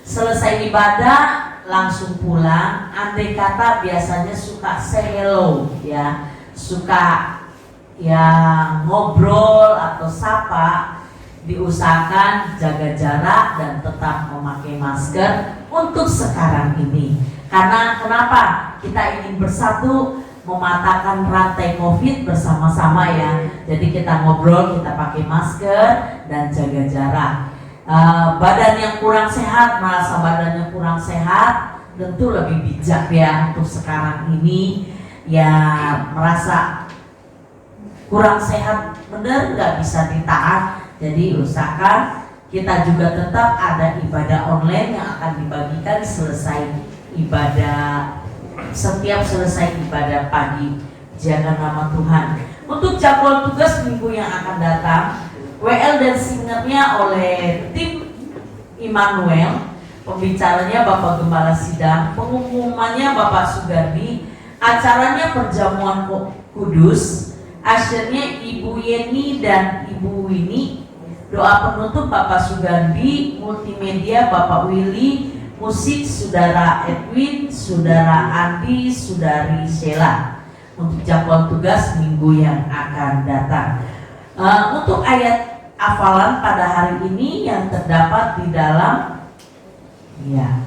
Selesai ibadah langsung pulang. Andai kata biasanya suka say hello, ya, suka ya ngobrol atau sapa, diusahakan jaga jarak dan tetap memakai masker untuk sekarang ini. Karena kenapa? Kita ingin bersatu mematahkan rantai COVID bersama-sama, ya. Jadi kita ngobrol, kita pakai masker dan jaga jarak. Badan yang kurang sehat, merasa badannya kurang sehat, tentu lebih bijak, ya, untuk sekarang ini, ya, merasa kurang sehat, benar nggak bisa ditahan. Jadi usahakan kita juga tetap ada ibadah online yang akan dibagikan setiap selesai ibadah pagi. Jaga nama Tuhan. Untuk jadwal tugas minggu yang akan datang, WL dan singernya oleh tim Immanuel, pembicaranya Bapak Gembala Sidang, pengumumannya Bapak Sugardi, acaranya perjamuan kudus, asyirnya Ibu Yeni dan Ibu Winnie, doa penutup Bapak Sugardi, multimedia Bapak Willy, musik Saudara Edwin, Saudara Andi, Saudari Sheila. Untuk jadwal tugas minggu yang akan datang. Untuk ayat hafalan pada hari ini yang terdapat di dalam, ya,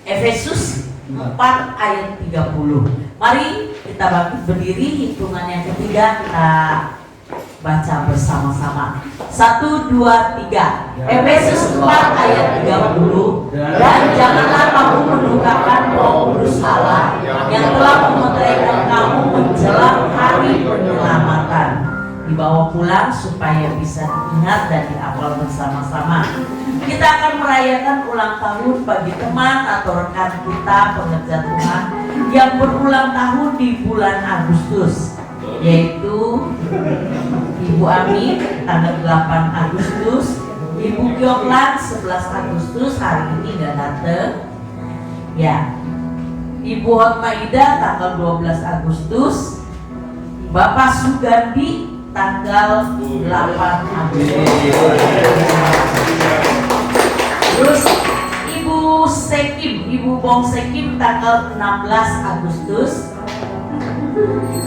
Efesus 4 ayat 30. Mari kita bangkit berdiri, hitungan yang ketiga kita baca bersama-sama. 1, 2, 3. Efesus 4 ayat 30. Dan janganlah kamu mendukakan Roh Kudus Allah yang telah memeteraikan kamu menjelang hari penyelamatan. Dibawa pulang supaya bisa diingat dan dihafal bersama-sama. Kita akan merayakan ulang tahun bagi teman atau rekan kita pengerja Tuhan yang berulang tahun di bulan Agustus, yaitu Ibu Ami tanggal 8 Agustus, Ibu Gyoklan 11 Agustus, hari ini gak dateng, ya. Ibu Hotmaida tanggal 12 Agustus, Bapak Sugandi tanggal 8 Agustus. Terus Ibu Sekim, Ibu Bong Sekim tanggal 16 Agustus.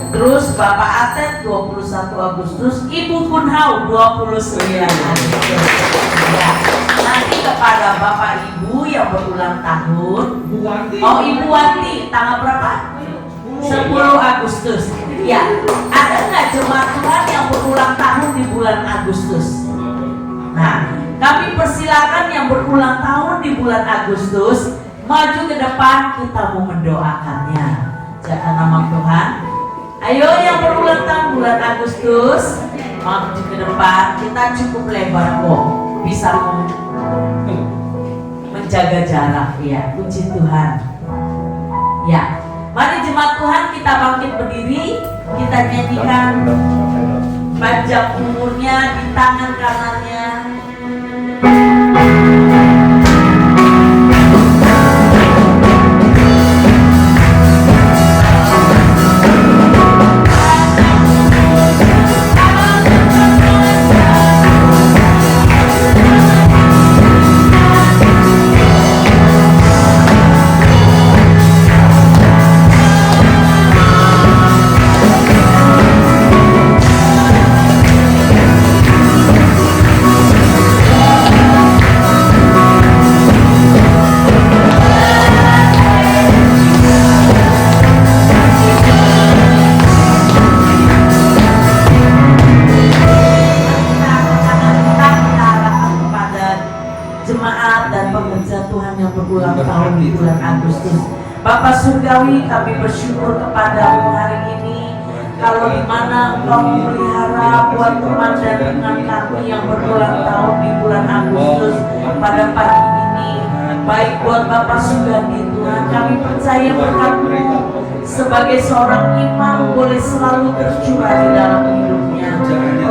Terus Bapak Atet 21 Agustus, Ibu Punhau 29 Agustus. Ya, nanti kepada Bapak Ibu yang berulang tahun. Bu Wanti. Oh, Ibu Wanti, tanggal berapa? 10 Agustus. Ya, ada nggak jemaat Tuhan yang berulang tahun di bulan Agustus? Nah, kami persilakan yang berulang tahun di bulan Agustus maju ke depan, kita mau mendoakannya. Jaga nama Tuhan. Ayo yang berulang tahun bulan Agustus maju ke depan, kita cukup lebar kok, bisa menjaga jarak ya. Puji Tuhan. Ya, mari jemaat Tuhan kita bangkit berdiri, kita nyanyikan panjang umurnya di tangan kanannya. Bapak Surgawi, kami bersyukur kepadamu hari ini, kalau di mana Engkau memelihara buat teman dan rekan kami yang berulang tahun di bulan Agustus pada pagi ini. Baik buat Bapak Sugandi Tuhan, kami percaya berkat-Mu sebagai seorang imam boleh selalu tercurah di dalam hidupnya.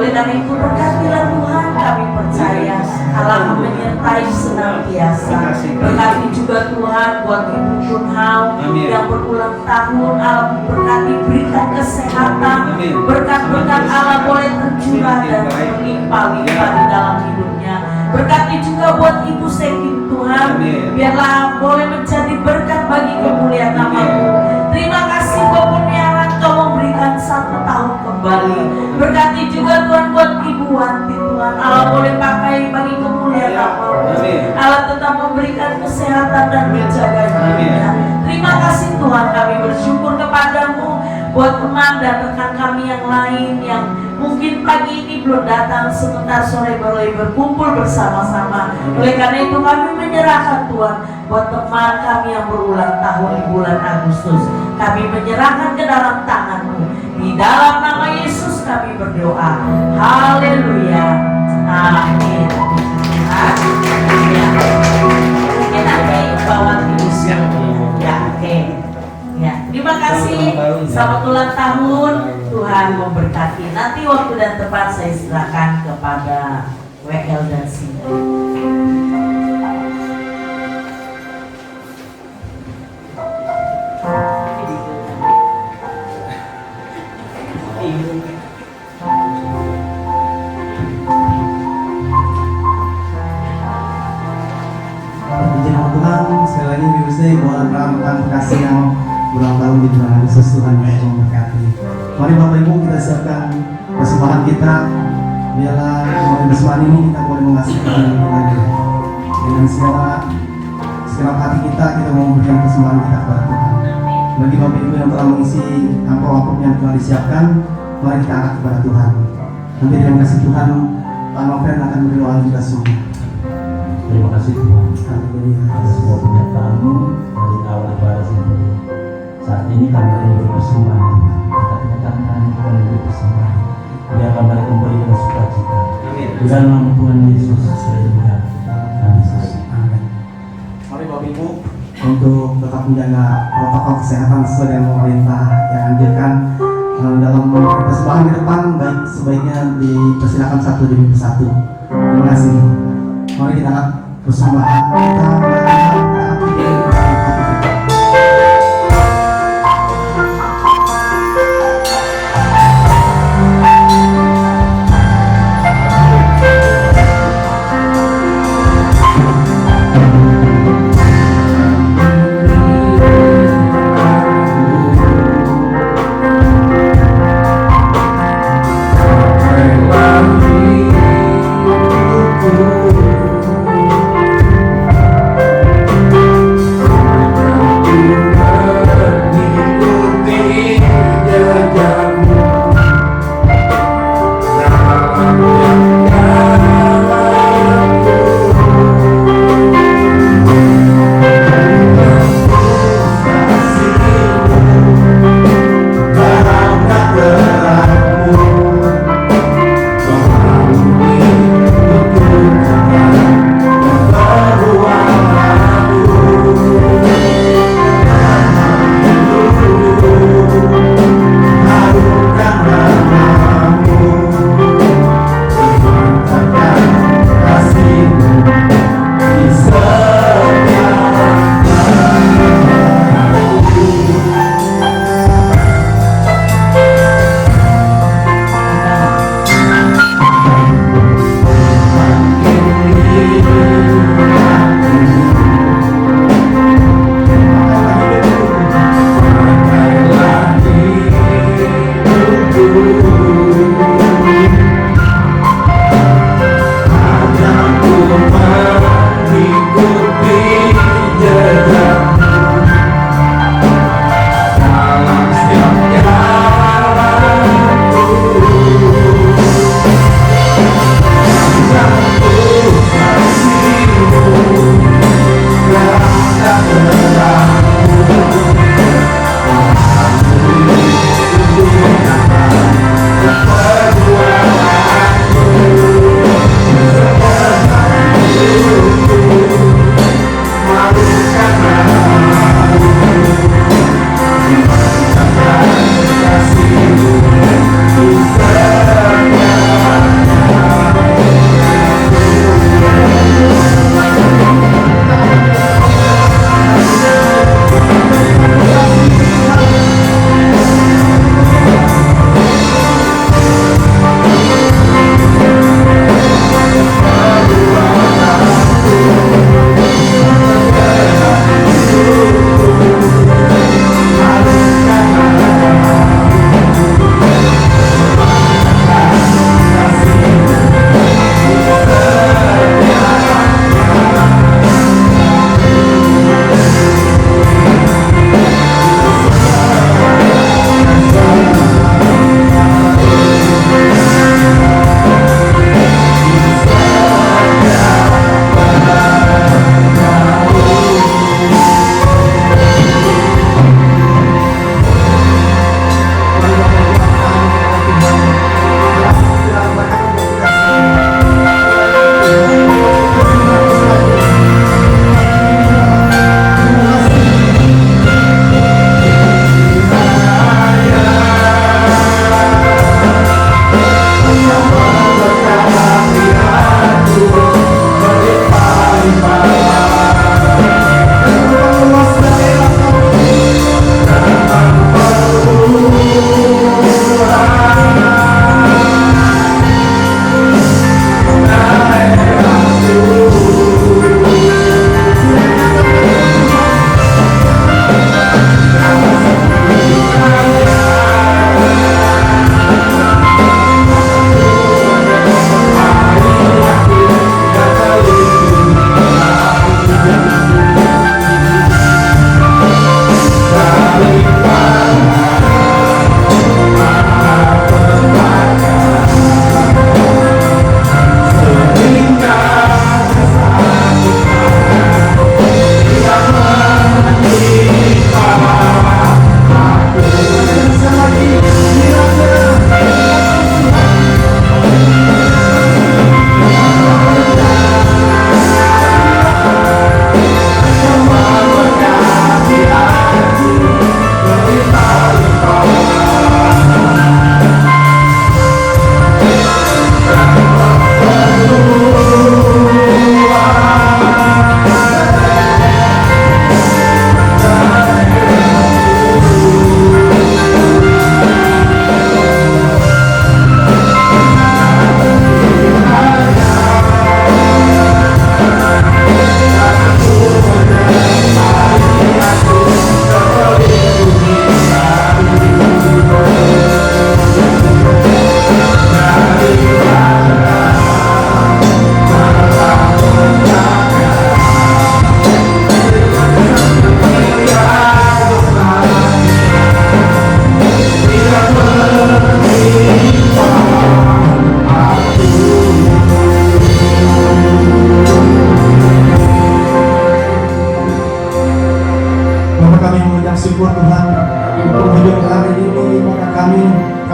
Oleh karena itu berkatilah Tuhan, kami percaya Allah menyertai senantiasa. Berkati juga Tuhan buat Ibu Kunhau yang berulang tahun, Allah berkati, berikan kesehatan, berkat-berkat Allah boleh tercurah dan berlimpah-limpah di dalam hidupnya. Berkati juga buat Ibu Sekin Tuhan, biarlah boleh menjadi berkat bagi kemuliaan nama-Mu. Terima kasih pemeliharaan Kau memberikan 1 tahun kembali. Berkati juga Tuhan buat Ibu Wanti Tuhan, Allah boleh pakai bagi kemuliaan nama-Mu. Allah tetap memberikan kesehatan dan menjaga hidupnya. Terima kasih Tuhan, kami bersyukur kepadamu buat teman dan rekan kami yang lain yang mungkin pagi ini belum datang, sebentar sore boleh berkumpul bersama-sama. Oleh karena itu kami menyerahkan Tuhan buat teman kami yang berulang tahun di bulan Agustus. Kami menyerahkan ke dalam tangan-Mu. Di dalam nama Yesus kami berdoa. Haleluya. Amin. Ya. Mungkin nanti bawa tulisnya. Ya, oke. Ya, terima kasih. Selamat ulang tahun. Tuhan memberkati. Nanti waktu dan tempat saya silakan kepada WL dan Cindy. Puji nama Tuhan, sekali lagi Biusnya buat rekan kasih yang ulang tahun di bulan Agustus, Tuhan yang memberkati. Mari Bapak Ibu kita siapkan persembahan kita. Biarlah melalui persembahan ini kita boleh mengasihi Tuhan lebih lagi. Dengan segala hati kita mau memberikan persembahan kita kepada Tuhan. Bagi Bapak Ibu yang telah mengisi amplop yang telah disiapkan, mari kita angkat kepada Tuhan. Nanti dengan kasih Tuhan, Pak Noven akan berdoa kita semua. Terima kasih Tuhan Haleluya. atas semua penyertaan-Mu dari awal baras ini. Saat ini kami akan memberi persembahan. Kita penyertaan kami akan memberi persembahan. Biarlah mereka kembali dengan sukacita. Di dalam nama Tuhan Yesus, haleluya. Amin. Mari Bapak Ibu untuk tetap menjaga protokol kesehatan sesuai dengan pemerintah yang anjurkan. Dalam persembahan di depan, baik sebaiknya dipersilakan satu demi satu. Terima kasih. Mari kita angkat persembahan kita.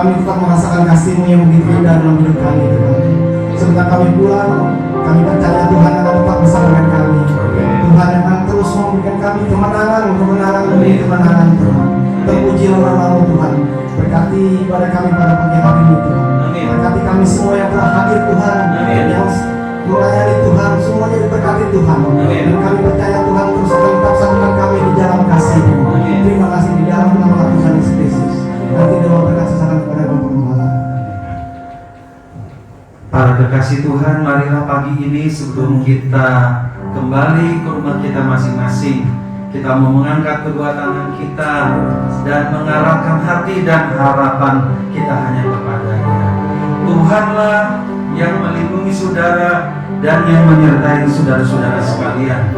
kami tetap merasakan kasih-Mu yang begitu indah dalam hidup kami Tuhan. Sebentar kami pulang, kami percaya Tuhan akan tetap bersama dengan kami. Tuhan akan terus memberikan kami kemenangan demi kemenangan Tuhan. Terpujilah nama-Mu Tuhan. Berkati pada kami pada pagi hari ini Tuhan. Berkati kami semua yang telah hadir Tuhan, yang melayani Tuhan, semuanya diberkati Tuhan. Dan kami percaya Tuhan terus akan tetap satukan kami di dalam kasih-Mu. Terima kasih di dalam nama Tuhan Yesus Kristus. Nanti doa berkat sesaran kepada Bapak Gembala. Para kekasih Tuhan, marilah pagi ini sebelum kita kembali ke rumah kita masing-masing, kita mau mengangkat kedua tangan kita dan mengarahkan hati dan harapan kita hanya kepada-Nya. Tuhanlah yang melindungi saudara dan yang menyertai saudara-saudara sekalian.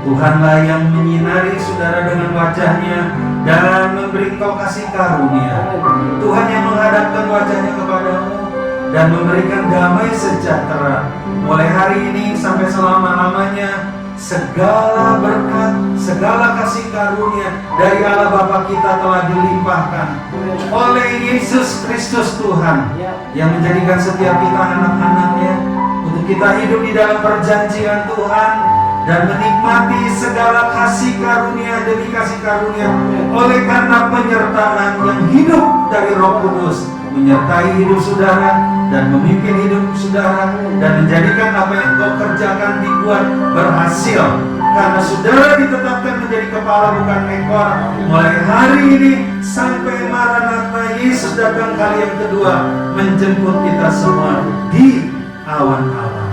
Tuhanlah yang menyinari saudara dengan wajah-Nya dan memberi kau kasih karunia. Tuhan yang menghadapkan wajah-Nya kepadamu dan memberikan damai sejahtera. Mulai hari ini sampai selama-lamanya, segala berkat, segala kasih karunia dari Allah Bapa kita telah dilimpahkan oleh Yesus Kristus Tuhan, yang menjadikan setiap kita anak-anak-Nya untuk kita hidup di dalam perjanjian Tuhan dan menikmati segala kasih karunia demi kasih karunia oleh karena penyertaan yang hidup dari Roh Kudus menyertai hidup saudara dan memimpin hidup saudara dan menjadikan apa yang kau kerjakan dibuat berhasil, karena saudara ditetapkan menjadi kepala bukan ekor mulai hari ini sampai Maranatha Yesus datang kali yang kedua menjemput kita semua di awan-awan.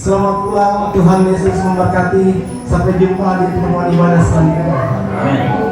Selamat pulang, Tuhan Yesus memberkati. Sampai jumpa di pertemuan ibadah selanjutnya. Amin.